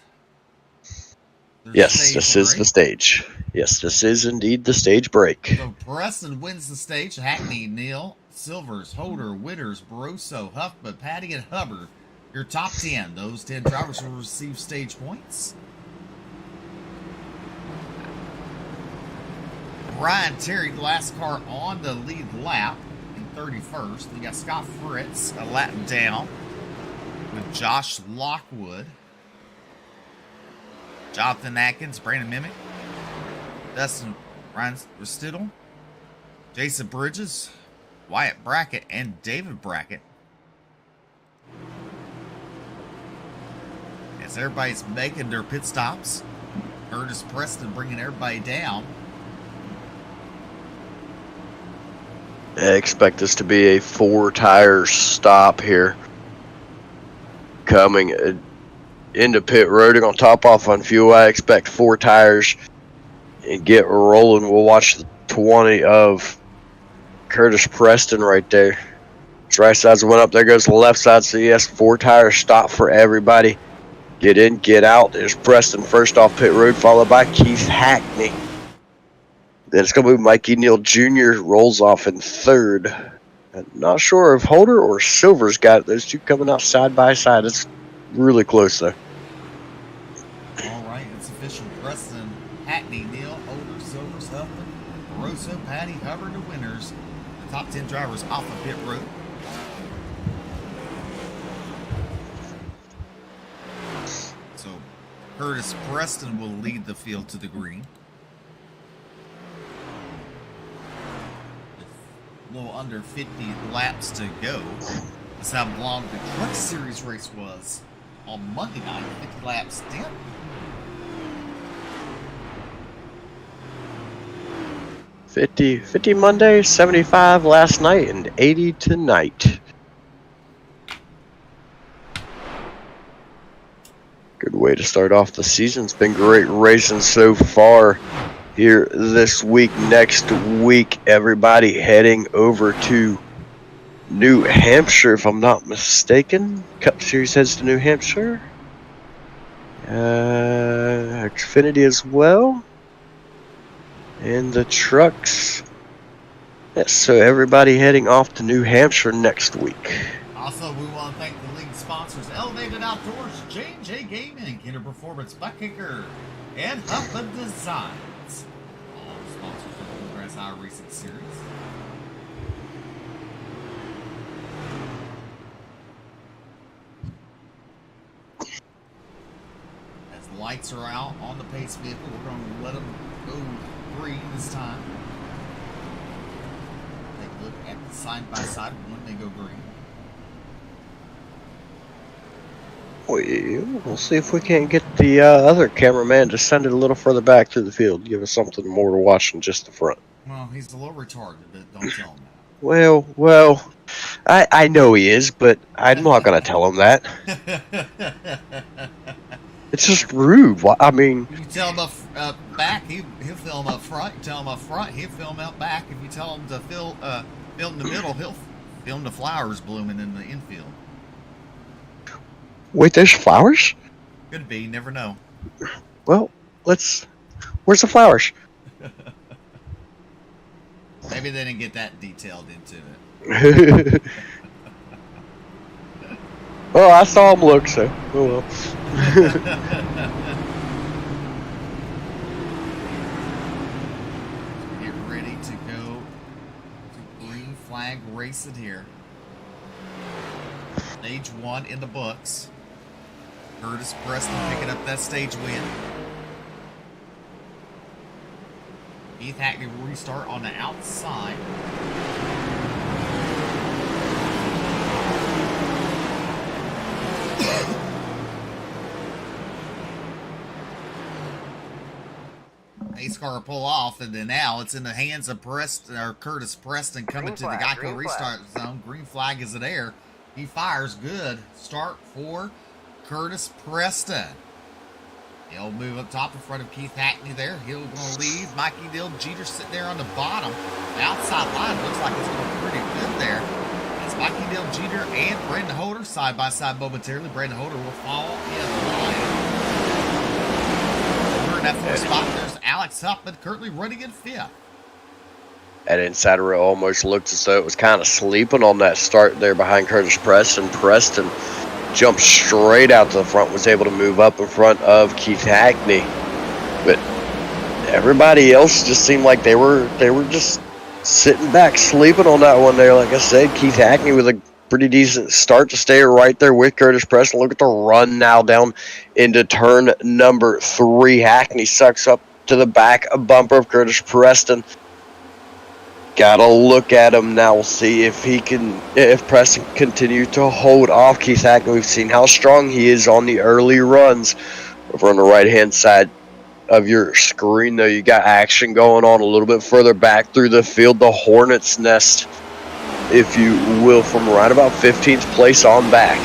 Yes, this is the stage. Yes, this is indeed the stage break. So Preston wins the stage. Hackney, Neal, Silvers, Holder, Witters, Barroso, Huffman, Patty, and Hubbard. Your top 10. Those 10 drivers will receive stage points. Ryan Terry, the last car on the lead lap in 31st. We got Scott Fritz a lap down with Josh Lockwood, Jonathan Atkins, Brandon Mimic, Dustin Ryan Restittle, Jason Bridges, Wyatt Brackett, and David Brackett. As everybody's making their pit stops, Curtis Preston bringing everybody down. I expect this to be a 4-tire stop here. Coming into pit road, they're going to top off on fuel. I expect 4 tires and get rolling. We'll watch the 20 of Curtis Preston right there. His right side's went up. There goes the left side. So yes, 4-tire stop for everybody. Get in, get out. There's Preston first off pit road, followed by Keith Hackney. Then it's going to be Mikey Neal Jr. rolls off in 3rd. I'm not sure if Holder or Silver's got it. Those two coming out side by side. It's really close though. All right, it's official. Preston, Hackney, Neal, Holder, Silvers, Huffman, Barroso, Patty, Hubbard, the winners. The top 10 drivers off of pit road. So Curtis Preston will lead the field to the green. A little under 50 laps to go. That's how long the Truck Series race was on Monday night. 50 laps in. $50 Monday, 75 last night, and 80 tonight. Good way to start off the season. It's been great racing so far here this week. Next week, everybody heading over to New Hampshire, if I'm not mistaken. Cup Series heads to New Hampshire. Xfinity as well. And the trucks. Yes, so everybody heading off to New Hampshire next week. Also, we want to thank the league sponsors, Elevated Outdoors, J&J Gaming, Kinder Performance, Buttkicker, and Huffman Designs. All sponsors of the Bluegrass Racing Series. As the lights are out on the pace vehicle, we're going to let them go green this time. Take a look at the side-by-side when they go green. We'll see if we can't get the other cameraman to send it a little further back through the field. Give us something more to watch than just the front. Well, he's a little retarded, but don't tell him that. Well, I know he is, but I'm not going to tell him that. It's just rude. I mean, If you tell him up back, he'll film up front. You tell him up front, he'll film out back. If you tell him to film in the middle, he'll film the flowers blooming in the infield. wait, there's flowers? Could be, never know. Well, where's the flowers? Maybe they didn't get that detailed into it. Oh, I saw him look, so oh well. Get ready to go to green flag racing here. Stage 1 in the books. Curtis Preston picking up that stage win. Keith Hackney will restart on the outside. Ace car will pull off, and then now it's in the hands of Curtis Preston coming to the Geico restart zone. Green flag is there. He fires. Good start for Curtis Preston. He'll move up top in front of Keith Hackney there. He'll going to leave. Mikey Dill Jeter sitting there on the bottom. The outside line looks like it's going pretty good there. It's Mikey Dill Jeter and Brendan Holder side by side momentarily. Brendan Holder will fall in line. Over in that fourth spot, there's Alex Huffman currently running in fifth. That insider almost looked as though it was kind of sleeping on that start there behind Curtis Preston. Preston jumped straight out to the front, was able to move up in front of Keith Hackney. But everybody else just seemed like they were just sitting back, sleeping on that one there. Like I said, Keith Hackney with a pretty decent start to stay right there with Curtis Preston. Look at the run now down into turn number 3. Hackney sucks up to the back bumper of Curtis Preston. Gotta look at him now. We'll see if Preston continue to hold off Keith Hackney. We've seen how strong he is on the early runs. Over on the right-hand side of your screen, though, you got action going on a little bit further back through the field. The Hornet's Nest, if you will, from right about 15th place on back.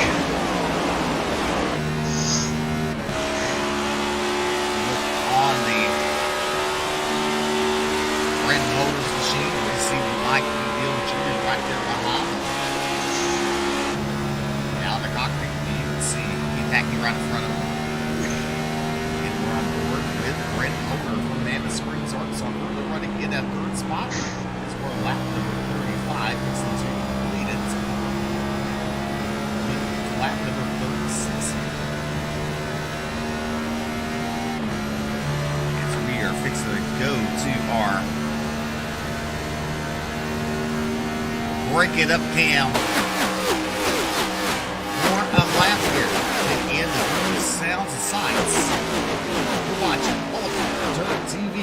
Break it up, Cam. More of lap here. And in the new sounds and sights. You're watching Ultimate Dirt TV.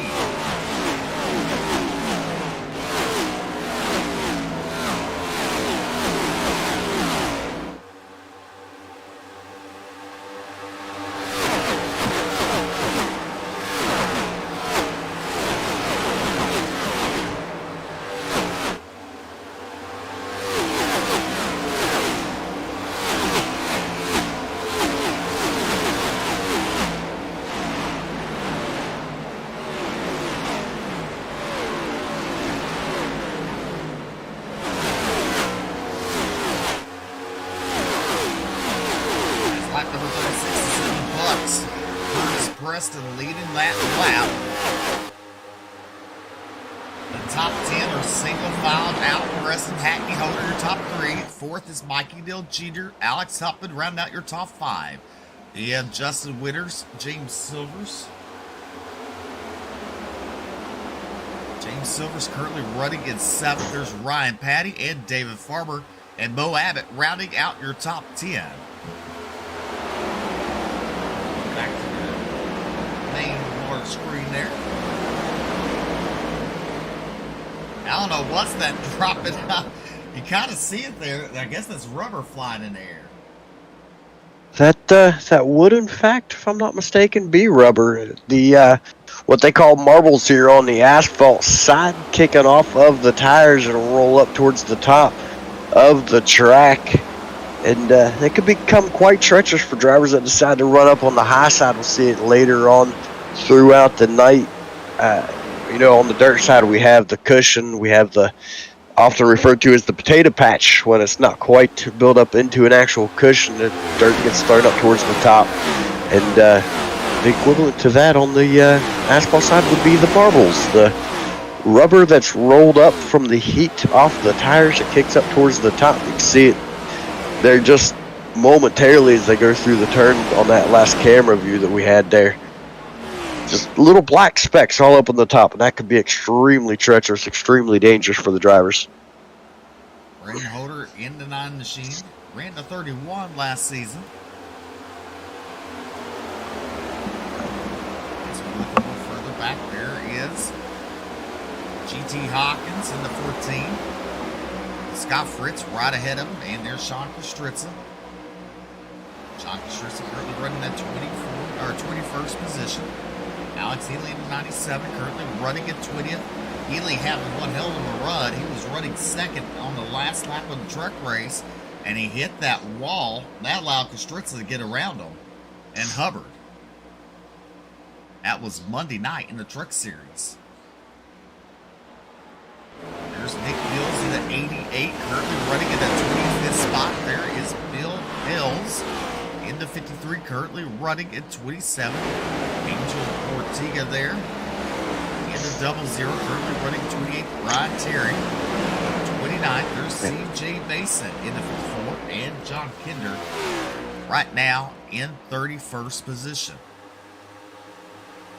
Preston leading that lap. The top 10 are single filed out. Preston, Hackney, Holder, your top 3. Fourth is Mikey Dill Jeter, Alex Huffman, round out your top 5. You have Justin Witters, James Silvers. James Silvers currently running in 7th. There's Ryan Patty and David Farmer and Mo Abbott rounding out your top 10. Back to the main large screen there. I don't know what's that dropping out. You kind of see it there. I guess that's rubber flying in the air. That would, in fact, if I'm not mistaken, be rubber. The what they call marbles here on the asphalt side, kicking off of the tires and roll up towards the top of the track. And they could become quite treacherous for drivers that decide to run up on the high side. We'll see it later on throughout the night. On the dirt side, we have the cushion. We have the often referred to as the potato patch when it's not quite built up into an actual cushion. The dirt gets thrown up towards the top. And the equivalent to that on the asphalt side would be the marbles. The rubber that's rolled up from the heat off the tires, it kicks up towards the top. You can see it there just momentarily as they go through the turn on that last camera view that we had there. Just little black specks all up on the top, and that could be extremely treacherous, extremely dangerous for the drivers. Brandon Holder in the 9 machine. Ran the 31 last season. As we look a little further back, there is GT Hawkins in the 14. Scott Fritz right ahead of him, and there's Sean Kostritza. Sean Kostritza currently running that 21st position. Alex Healy in the 97, currently running at 20th. Healy having one hell of a run. He was running second on the last lap of the truck race, and he hit that wall. That allowed Kostritza to get around him and Hubbard. That was Monday night in the Truck Series. There's Nick Bills in the 88, currently running in the 25th spot. There is Bill Hills in the 53, currently running at 27. Angel Ortega there in the 00, currently running 28th. Ryan Terry, 29th. There's CJ Mason in the 54, and John Kinder right now in 31st position.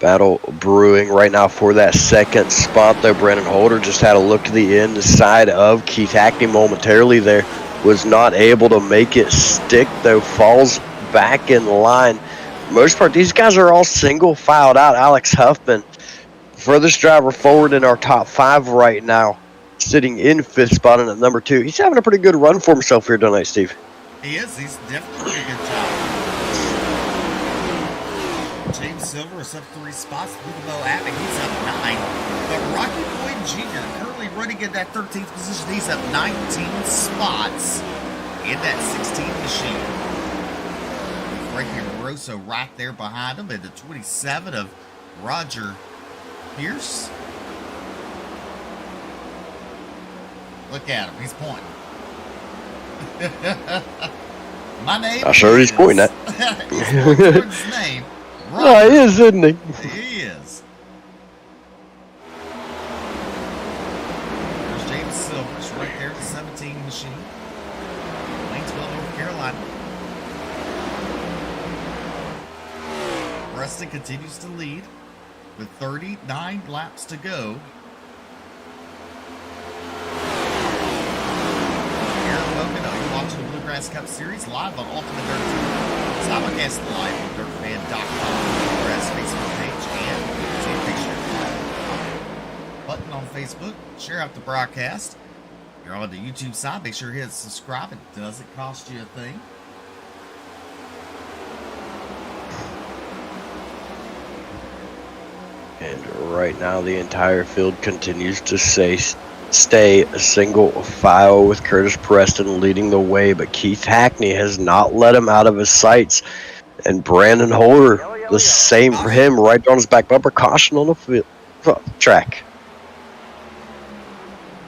Battle brewing right now for that second spot there. Brandon Holder just had a look to the inside of Keith Hackney momentarily there. Was not able to make it stick, though. Falls back in line. For the most part, these guys are all single filed out. Alex Huffman, furthest driver forward in our top 5 right now, sitting in 5th spot and at number 2. He's having a pretty good run for himself here tonight, Steve. He is. He's definitely doing a good job. James Silver is up 3 spots. Lugo Abbott, he's up 9. But Rocky Boyd Jr. currently running in that 13th position. He's up 19 spots in that 16 machine. Frankie Rosso right there behind him, and the 27 of Roger Pierce. Look at him, he's pointing. My name. I'm sure he's pointing at. He's pointing towards his name. Oh, he is, isn't he? He is. There's James Silvers right there at the 17 machine. Waynesville, North Carolina. Preston continues to lead with 39 laps to go. Aaron Logan, you're watching the Bluegrass Cup Series live on Ultimate Dirt TV. Simulcast live on dirtfan.com, Bluegrass Facebook page, and take a picture button on Facebook. Share out the broadcast. If you're on the YouTube side, make sure you hit subscribe. It doesn't cost you a thing. And right now, the entire field continues to stay a single file with Curtis Preston leading the way, but Keith Hackney has not let him out of his sights. And Brandon Holder, the same for him, right on his back bumper. Caution on the field track.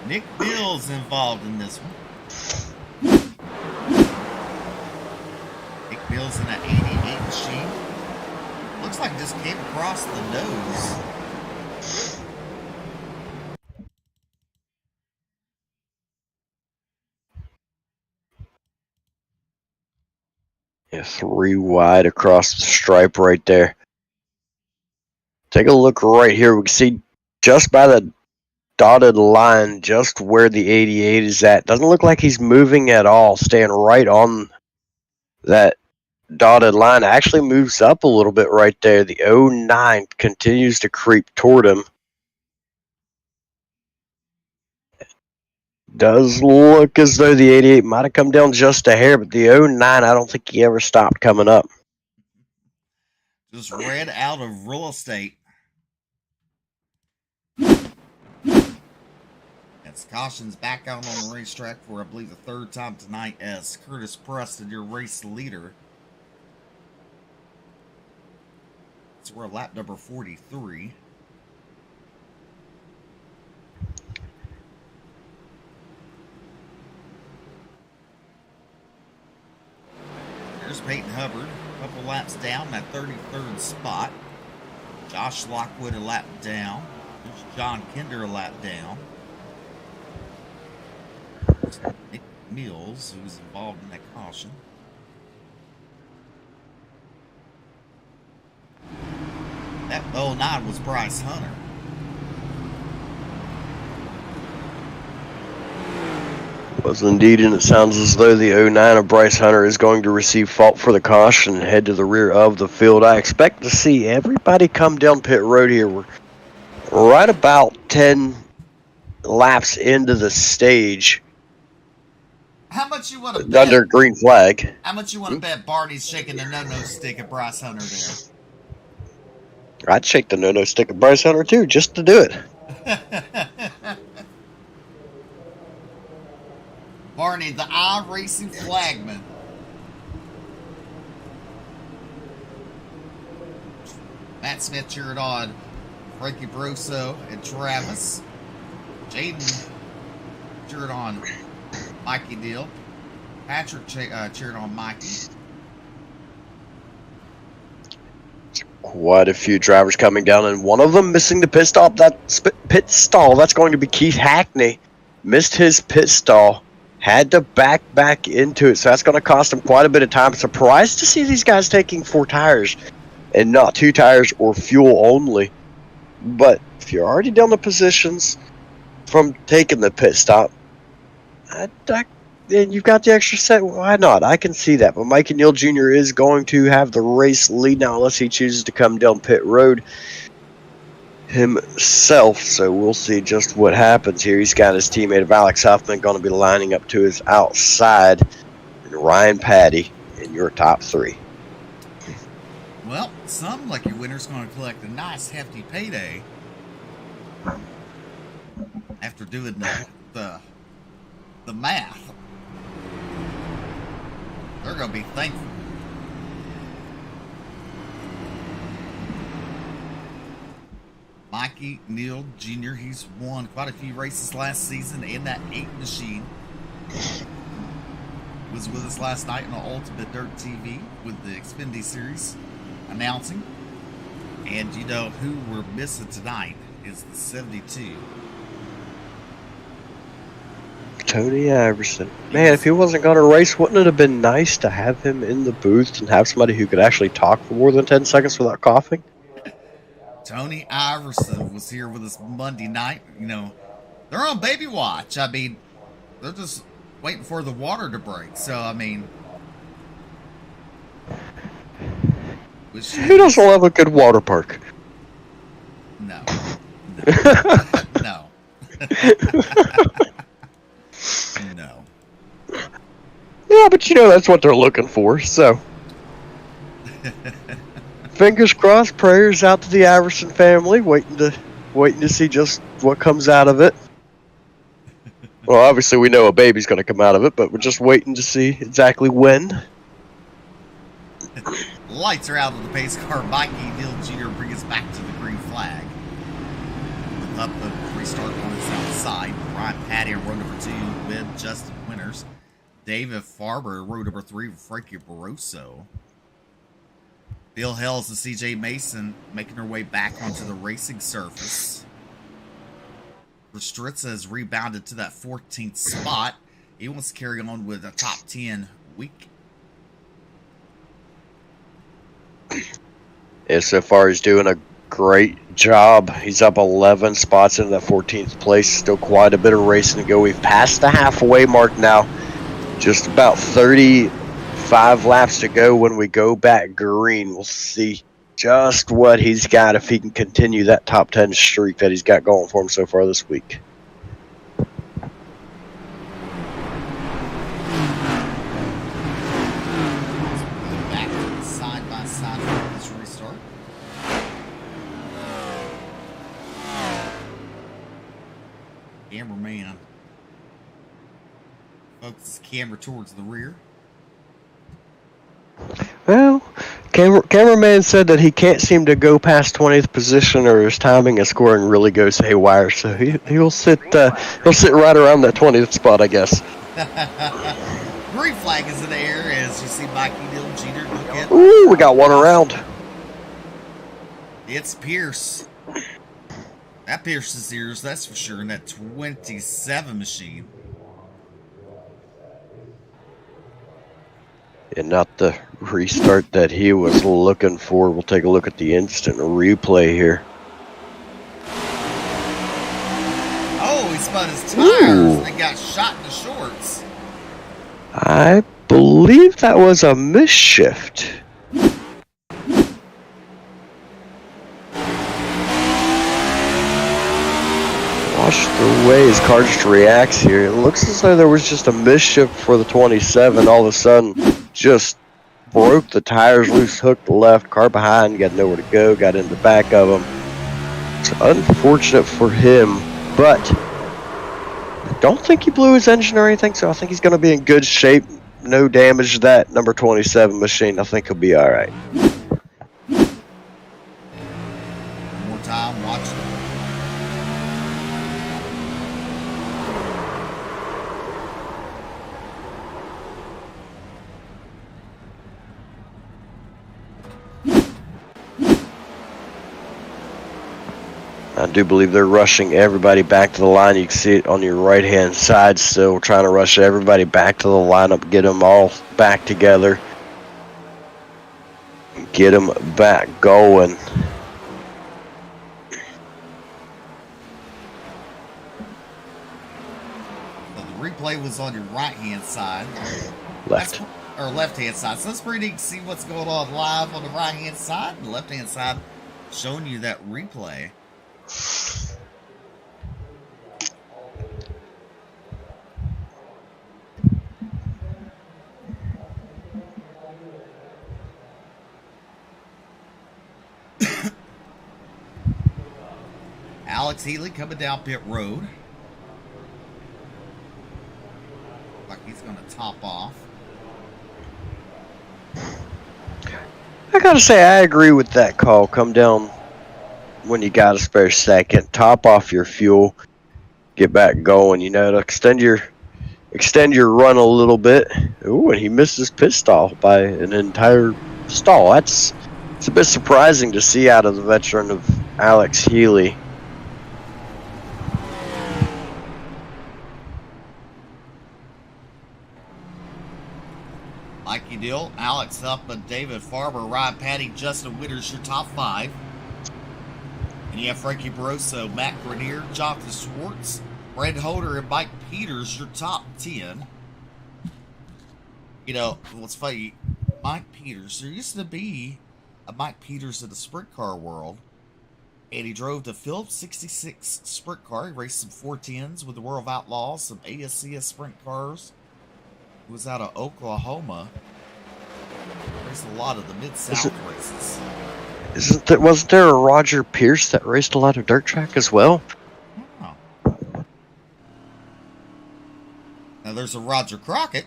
Nick Bill's involved in this one. Nick Bill's in that 88 machine. Looks like it just came across the nose. Yeah, 3 wide across the stripe right there. Take a look right here. We can see just by the dotted line, just where the 88 is at. Doesn't look like he's moving at all, staying right on that dotted line. Actually moves up a little bit right there. The 09 continues to creep toward him. Does look as though the 88 might have come down just a hair, but the 09, I don't think he ever stopped coming up. Just ran out of real estate. And chance. Caution's back out on the racetrack for, I believe, the third time tonight as Curtis Preston, your race leader. So we're lap number 43. There's Peyton Hubbard, a couple laps down, that 33rd spot. Josh Lockwood a lap down. There's John Kinder a lap down. There's Nick Mills, who's involved in that caution. That 09 was Bryce Hunter. Was indeed, and it sounds as though the 09 of Bryce Hunter is going to receive fault for the caution and head to the rear of the field. I expect to see everybody come down pit road here. We're right about 10 laps into the stage. How much you want to bet? Under green flag. How much you want to bet Barney's shaking the no-no stick at Bryce Hunter there? I'd shake the no-no stick of Bryce Hunter too, just to do it. Barney, the iRacing flagman. Matt Smith cheered on Frankie Broso and Travis. Jaden cheered on Mikey Deal. Patrick cheered on Mikey. Quite a few drivers coming down, and one of them missing the pit stop. Pit stall. That's going to be Keith Hackney. Missed his pit stall. Had to back into it, so that's going to cost him quite a bit of time. Surprised to see these guys taking 4 tires and not 2 tires or fuel only. But if you're already down the positions from taking the pit stop, and you've got the extra set, why not? I can see that. But Mikey Neal Jr. is going to have the race lead now unless he chooses to come down pit road himself. So we'll see just what happens here. He's got his teammate of Alex Huffman going to be lining up to his outside. And Ryan Patty in your top 3. Well, some lucky winner's going to collect a nice hefty payday after doing the math. They're going to be thankful. Mikey Neal Jr., he's won quite a few races last season in that 8 machine. Was with us last night on Ultimate Dirt TV with the Xfinity Series announcing. And you know who we're missing tonight is the 72. Tony Iverson. Man, if he wasn't going to race, wouldn't it have been nice to have him in the booth and have somebody who could actually talk for more than 10 seconds without coughing? Tony Iverson was here with us Monday night. You know, they're on baby watch. I mean, they're just waiting for the water to break. So, I mean... Who doesn't love a good water park? No. No. No. Yeah, but you know that's what they're looking for, so... Fingers crossed, prayers out to the Iverson family, waiting to see just what comes out of it. Well, obviously we know a baby's going to come out of it, but we're just waiting to see exactly when. Lights are out of the pace car. Mikey Neal Jr. bring us back to the green flag. With up the restart on his outside. Ryan Patty in row number 2 with Justin Winters. David Farber in row number 3 with Frankie Barroso. Bill Hells and CJ Mason making their way back onto the racing surface. Restritza has rebounded to that 14th spot. He wants to carry on with a top 10 week. Yeah, so far he's doing a great job. He's up 11 spots into that 14th place. Still quite a bit of racing to go. We've passed the halfway mark now. Just about 35 laps to go when we go back green. We'll see just what he's got if he can continue that top 10 streak that he's got going for him so far this week. Back to the side-by-side for this restart. Cameraman. Focus the camera towards the rear. Well, cameraman said that he can't seem to go past 20th position, or his timing and scoring really goes haywire. So he'll sit right around that 20th spot, I guess. Green flag is in the air as you see Mikey Dill Jeter look at. Ooh, we got one around. It's Pierce. That pierces ears, that's for sure, in that 27 machine. And not the restart that he was looking for. We'll take a look at the instant replay here. Oh, he spun his tires and got shot in the shorts. I believe that was a misshift. Watch the way his car just reacts here. It looks as though there was just a misshift for the 27. All of a sudden, just broke the tires loose, hooked left, car behind, got nowhere to go, got in the back of him. It's unfortunate for him, but I don't think he blew his engine or anything, so I think he's going to be in good shape. No damage to that number 27 machine. I think he'll be all right. One more time, watch it. I do believe they're rushing everybody back to the line. You can see it on your right-hand side still. Trying to rush everybody back to the lineup, get them all back together. Get them back going. So the replay was on your right-hand side. Left. Or left-hand side. So it's pretty neat to see what's going on live on the right-hand side. And the left-hand side showing you that replay. Alex Healy coming down pit road. Like he's going to top off. I gotta say, I agree with that call. Come down when you got a spare second, top off your fuel, get back going, you know, to extend your run a little bit. Ooh, and he missed his pit stall by an entire stall. It's a bit surprising to see out of the veteran of Alex Healy. Mikey Dill, Alex Huffman, David Farber, Ryan Patty, Justin Witters, your top five. And you have Frankie Barroso, Matt Grenier, Jonathan Schwartz, Brad Holder, and Mike Peters, your top 10. You know, what's funny, Mike Peters, there used to be a Mike Peters in the sprint car world, and he drove the Phillips 66 sprint car. He raced some 410s with the World of Outlaws, some ASCS sprint cars. He was out of Oklahoma. He raced a lot of the Mid-South races. Wasn't there a Roger Pierce that raced a lot of dirt track as well? Oh. Now there's a Roger Crockett.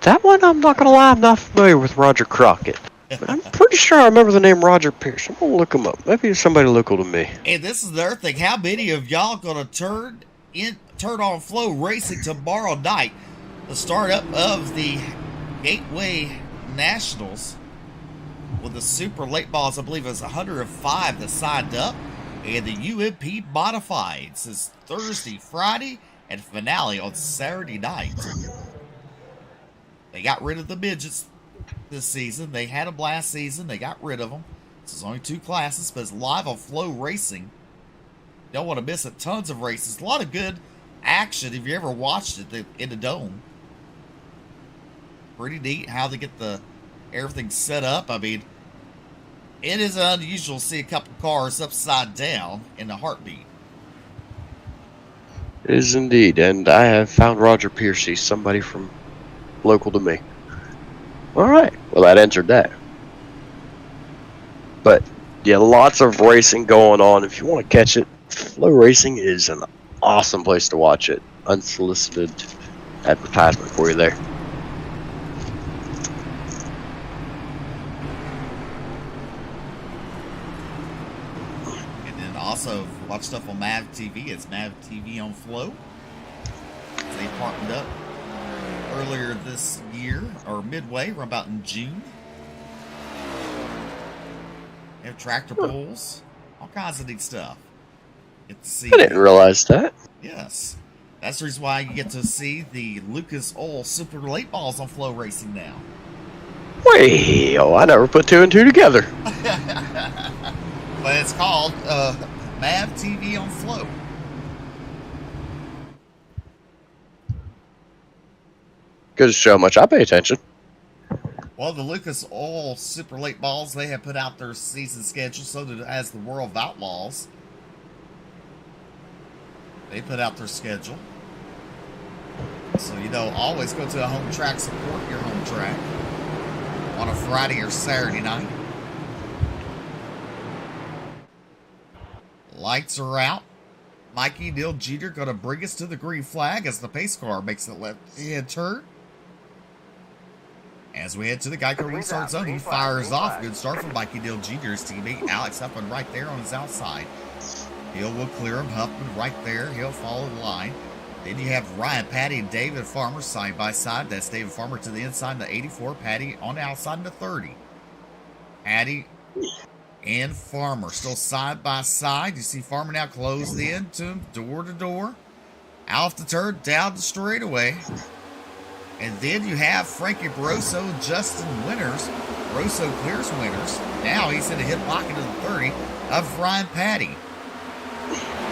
That one, I'm not gonna lie, I'm not familiar with Roger Crockett. But I'm pretty sure I remember the name Roger Pierce. I'm gonna look him up. Maybe it's somebody local to me. And this is the other thing. How many of y'all gonna turn on Flow Racing tomorrow night? The startup of the Gateway Nationals with the super late balls. I believe it was 105 that signed up, and the UMP Modifieds is Thursday, Friday, and finale on Saturday night. They got rid of the midgets this season. They had them last season. They got rid of them. This is only 2 classes, but it's live on Flow Racing. Don't want to miss it. Tons of races. A lot of good action if you ever watched it in the dome. Pretty neat how they get everything set up. I mean, it is unusual to see a couple cars upside down in a heartbeat. It is indeed, and I have found Roger Pierce. He's somebody from local to me. All right, well, that answered that. But yeah, lots of racing going on. If you want to catch it Flow Racing is an awesome place to watch it. Unsolicited advertisement for you there. And then also watch stuff on Mav TV. It's Mav TV on Flow. They partnered up earlier this year, or midway, we're about in June. They have tractor pulls, all kinds of neat stuff. Get to see. I didn't realize that. Yes. That's the reason why you get to see the Lucas Oil Super Late Balls on Flow Racing now. Well, I never put two and two together. But it's called Mav TV on Flow. Goes to show how much I pay attention. Well, the Lucas Oil Super Late Balls, they have put out their season schedule, so has the World of Outlaws. They put out their schedule. So, always go to a home track, support your home track on a Friday or Saturday night. Lights are out. Mikey Dill Jeter going to bring us to the green flag as the pace car makes the left-hand turn. As we head to the Geico restart zone, he fires off. Good start from Mikey Dill Jr.'s teammate Alex Huffman right there on his outside. Hill will clear him. Huffman right there. He'll follow the line. Then you have Ryan Patty and David Farmer side by side. That's David Farmer to the inside in the 84. Patty on the outside in the 30. Patty and Farmer still side by side. You see Farmer now closed in to him, door to door. Out the turn, down the straightaway. And then you have Frankie Barroso and Justin Winters. Barroso clears Winters. Now he's in a hit pocket of the 30 of Ryan Patty.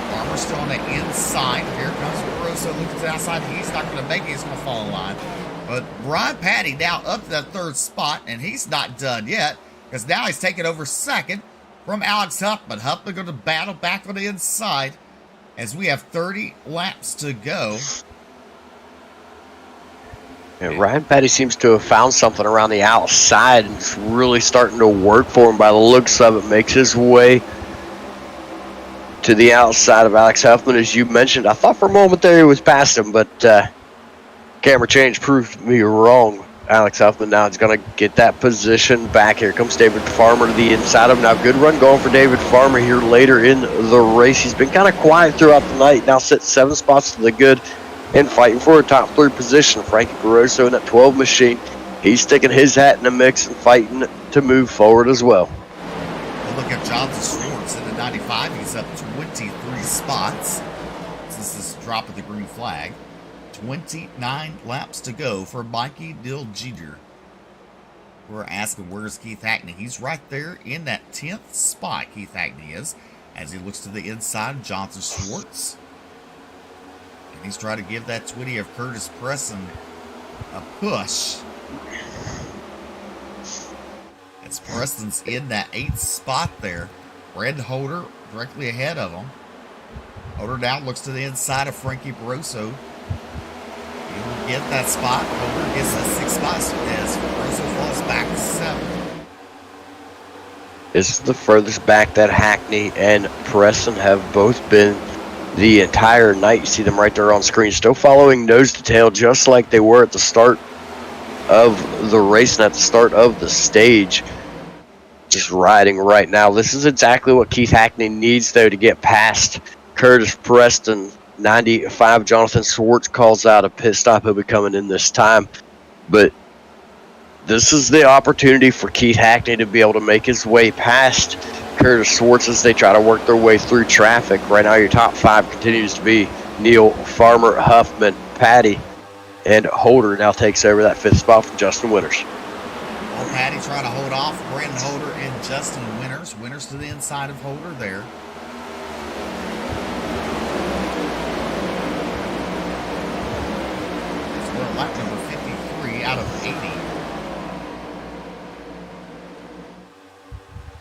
Farmer still on the inside. Here comes Barroso looking to the outside. He's not going to make it. He's going to fall in line. But Ryan Patty now up to that third spot, and he's not done yet because now he's taking over second from Alex Huffman. Huffman going to battle back on the inside as we have 30 laps to go. Yeah, Ryan Petty seems to have found something around the outside, and it's really starting to work for him by the looks of it. Makes his way to the outside of Alex Huffman, as you mentioned. I thought for a moment there he was past him, but camera change proved me wrong. Alex Huffman now is going to get that position back. Here comes David Farmer to the inside of him. Now, good run going for David Farmer here later in the race. He's been kind of quiet throughout the night. Now sits 7 spots to the good and fighting for a top 3 position. Frankie Barroso in that 12 machine. He's sticking his hat in the mix and fighting to move forward as well. We'll look at Jonathan Schwartz in the 95. He's up 23 spots since this drop of the green flag. 29 laps to go for Mikey Dill Jeter. We're asking, where's Keith Hackney? He's right there in that 10th spot, Keith Hackney is, as he looks to the inside of Jonathan Schwartz. And he's trying to give that 20 of Curtis Preston a push. As Preston's in that 8th spot there. Brad Holder directly ahead of him. Holder now looks to the inside of Frankie Barroso. He'll get that spot. Holder gets that 6th spot as Barroso falls back to 7th. This is the furthest back that Hackney and Preston have both been the entire night. You see them right there on screen, still following nose to tail, just like they were at the start of the race and at the start of the stage. Just riding right now. This is exactly what Keith Hackney needs, though, to get past Curtis Preston. 95, Jonathan Schwartz calls out a pit stop. He'll be coming in this time. But this is the opportunity for Keith Hackney to be able to make his way past Curtis Schwartz as they try to work their way through traffic. Right now, your top 5 continues to be Neil, Farmer, Huffman, Patty, and Holder now takes over that 5th spot from Justin Winters. Well, Patty trying to hold off Brandon Holder and Justin Winters. Winters to the inside of Holder there. So we're at lap number 53 out of 80.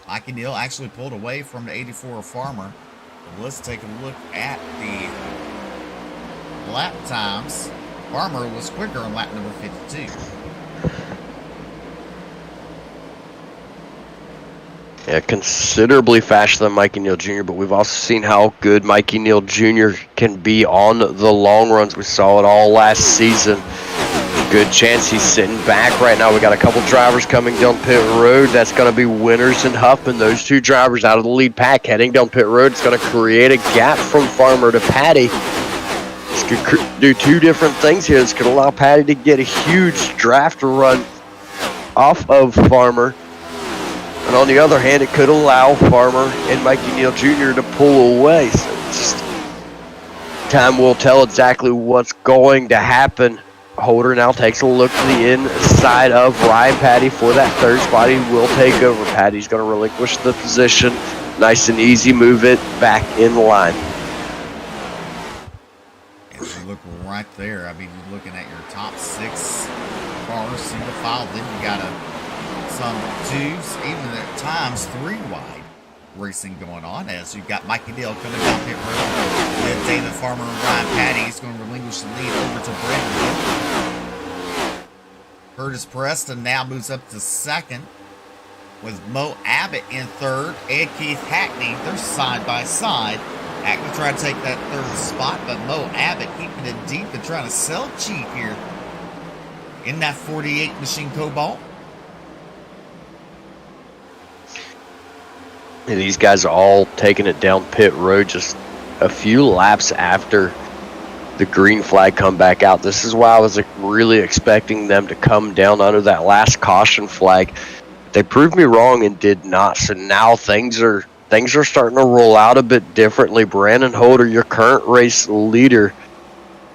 Mikey Neal actually pulled away from the 84 Farmer. But let's take a look at the lap times. Farmer was quicker on lap number 52. Yeah, considerably faster than Mikey Neal Jr., but we've also seen how good Mikey Neal Jr. can be on the long runs. We saw it all last season. Good chance he's sitting back right now. We got a couple drivers coming down pit road. That's going to be Winters and Huffman. Those two drivers out of the lead pack heading down pit road. It's going to create a gap from Farmer to Patty. This could do two different things here. This could allow Patty to get a huge draft run off of Farmer. And on the other hand, it could allow Farmer and Mikey Neal Jr. to pull away. So just time will tell exactly what's going to happen. Holder now takes a look to the inside of Ryan Patty for that third spot. He will take over. Patty's going to relinquish the position. Nice and easy, move it back in line. If you look right there, I mean, you're looking at your top 6 cars, single file. Then you got some 2s, even at times 3 wide racing going on, as you've got Mikey Neal coming down pit road with David Farmer and Ryan Patty. He's going to relinquish the lead over to Brendan. Curtis Preston now moves up to 2nd with Mo Abbott in 3rd and Keith Hackney. They're side by side. Hackney trying to take that 3rd spot, but Mo Abbott keeping it deep and trying to sell cheap here in that 48 machine Cobalt. And these guys are all taking it down pit road just a few laps after the green flag come back out. This is why I was really expecting them to come down under that last caution flag. They proved me wrong and did not. So now things are starting to roll out a bit differently. Brandon Holder, your current race leader.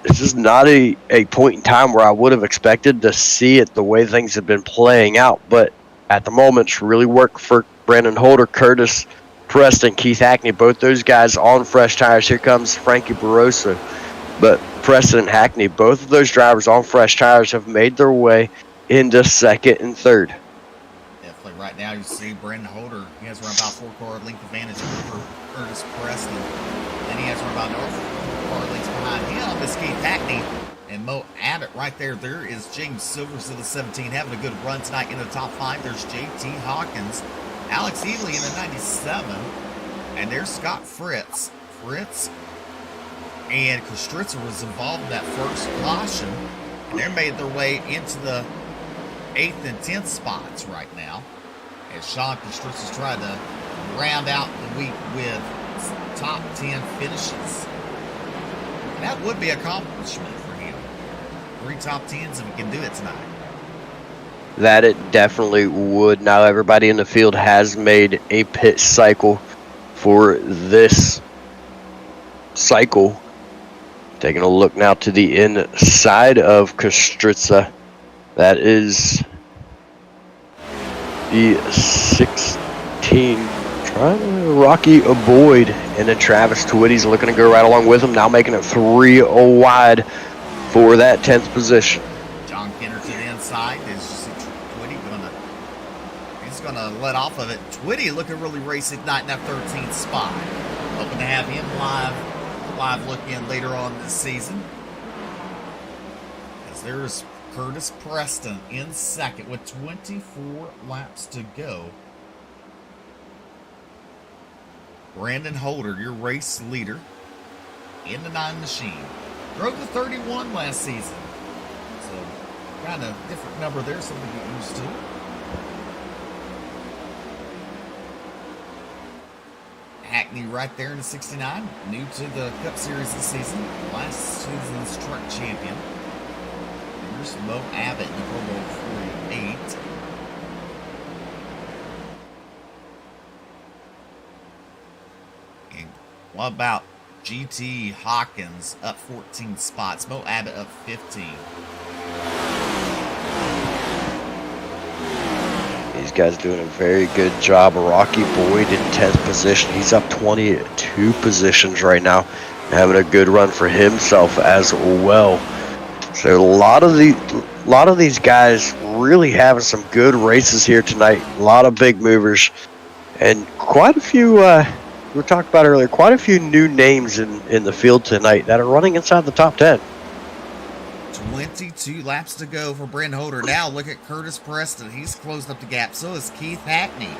This is not a point in time where I would have expected to see it the way things have been playing out, but at the moment it's really worked for Brandon Holder, Curtis Preston, Keith Hackney, both those guys on fresh tires. Here comes Frankie Barroso. But Preston and Hackney, both of those drivers on fresh tires, have made their way into 2nd and 3rd. Definitely right now you see Brandon Holder, he has around about 4-car length advantage over Curtis Preston. Then he has around about 4-car lengths behind him is Keith Hackney and Mo Abbott right there. There is James Silvers in the 17 having a good run tonight in the top 5. There's J.T. Hawkins, Alex Healy in the 97, and there's Scott Fritz. Fritz and Kostritza was involved in that first caution, and they made their way into the 8th and 10th spots right now, as Sean Kostritza's trying to round out the week with top 10 finishes. And that would be an accomplishment for him. 3 top 10s if he can do it tonight. That it definitely would. Now everybody in the field has made a pit cycle for this cycle. Taking a look now to the inside of Kostritza. That is the 16. Rocky Boyd, and then Travis Twitty's looking to go right along with him. Now making it 3 wide for that 10th position. John Kenner to the inside. Going to let off of it. Twitty looking really racy tonight in that 13th spot. Hoping to have him live look in later on this season. As there's Curtis Preston in 2nd with 24 laps to go. Brandon Holder, your race leader in the 9 machine. Drove the 31 last season. So kind of different number there, something to get used to. Hackney right there in the 69, new to the Cup Series this season, last season's truck champion. There's Mo Abbott in the Cobalt 48. And what about GT Hawkins up 14 spots, Mo Abbott up 15. These guys doing a very good job. Rocky Boyd in 10th position. He's up 22 positions right now, having a good run for himself as well. So a lot of these guys really having some good races here tonight. A lot of big movers, and quite a few. We were talking about earlier. Quite a few new names in the field tonight that are running inside the top 10. 22 laps to go for Brandon Holder. Now look at Curtis Preston. He's closed up the gap. So is Keith Hackney.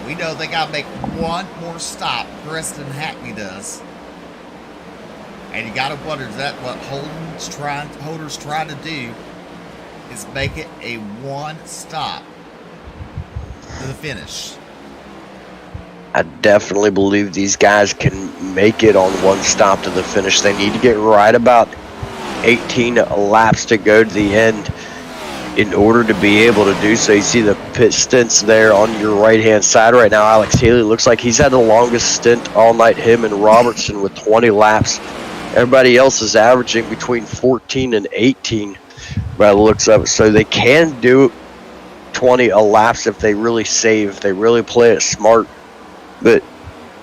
We know they got to make one more stop. Preston Hackney does. And you got to wonder, is that what Holder's trying to do? Is make it a one stop to the finish. I definitely believe these guys can make it on one stop to the finish. They need to get right about 18 laps to go to the end in order to be able to do so. You see the pit stints there on your right-hand side right now. Alex Haley looks like he's had the longest stint all night, him and Robertson with 20 laps. Everybody else is averaging between 14 and 18 by the looks of it. So they can do 20 laps if they really save, if they really play it smart. But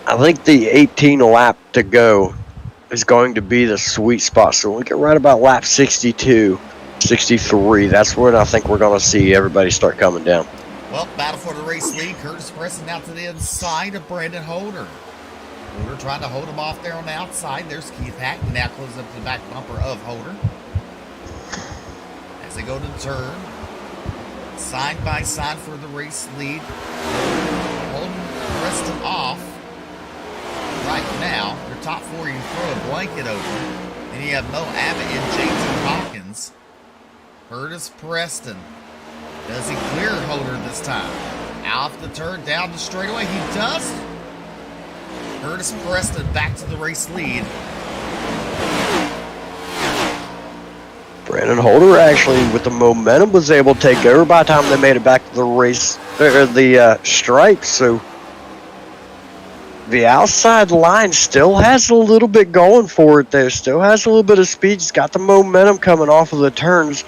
I think the 18 lap to go is going to be the sweet spot. So when we get right about lap 62, 63, that's when I think we're going to see everybody start coming down. Well, battle for the race lead. Curtis Preston out to the inside of Brandon Holder. Holder trying to hold him off there on the outside. There's Keith Hackney now closes up to the back bumper of Holder. As they go to the turn, side by side for the race lead. Holding Preston off right now. Your top four, you throw a blanket over. Then you have Mo Abbott and James Hawkins. Curtis Preston. Does he clear Holder this time? Off the turn, down the straightaway. He does. Curtis Preston back to the race lead. Brandon Holder actually, with the momentum, was able to take over by the time they made it back to the race, or the stripe. So the outside line still has a little bit going for it there. Still has a little bit of speed. It's got the momentum coming off of the turns.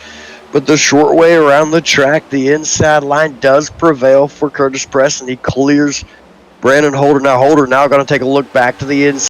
But the short way around the track, the inside line does prevail for Curtis Preston. He clears Brandon Holder. Now Holder now going to take a look back to the inside.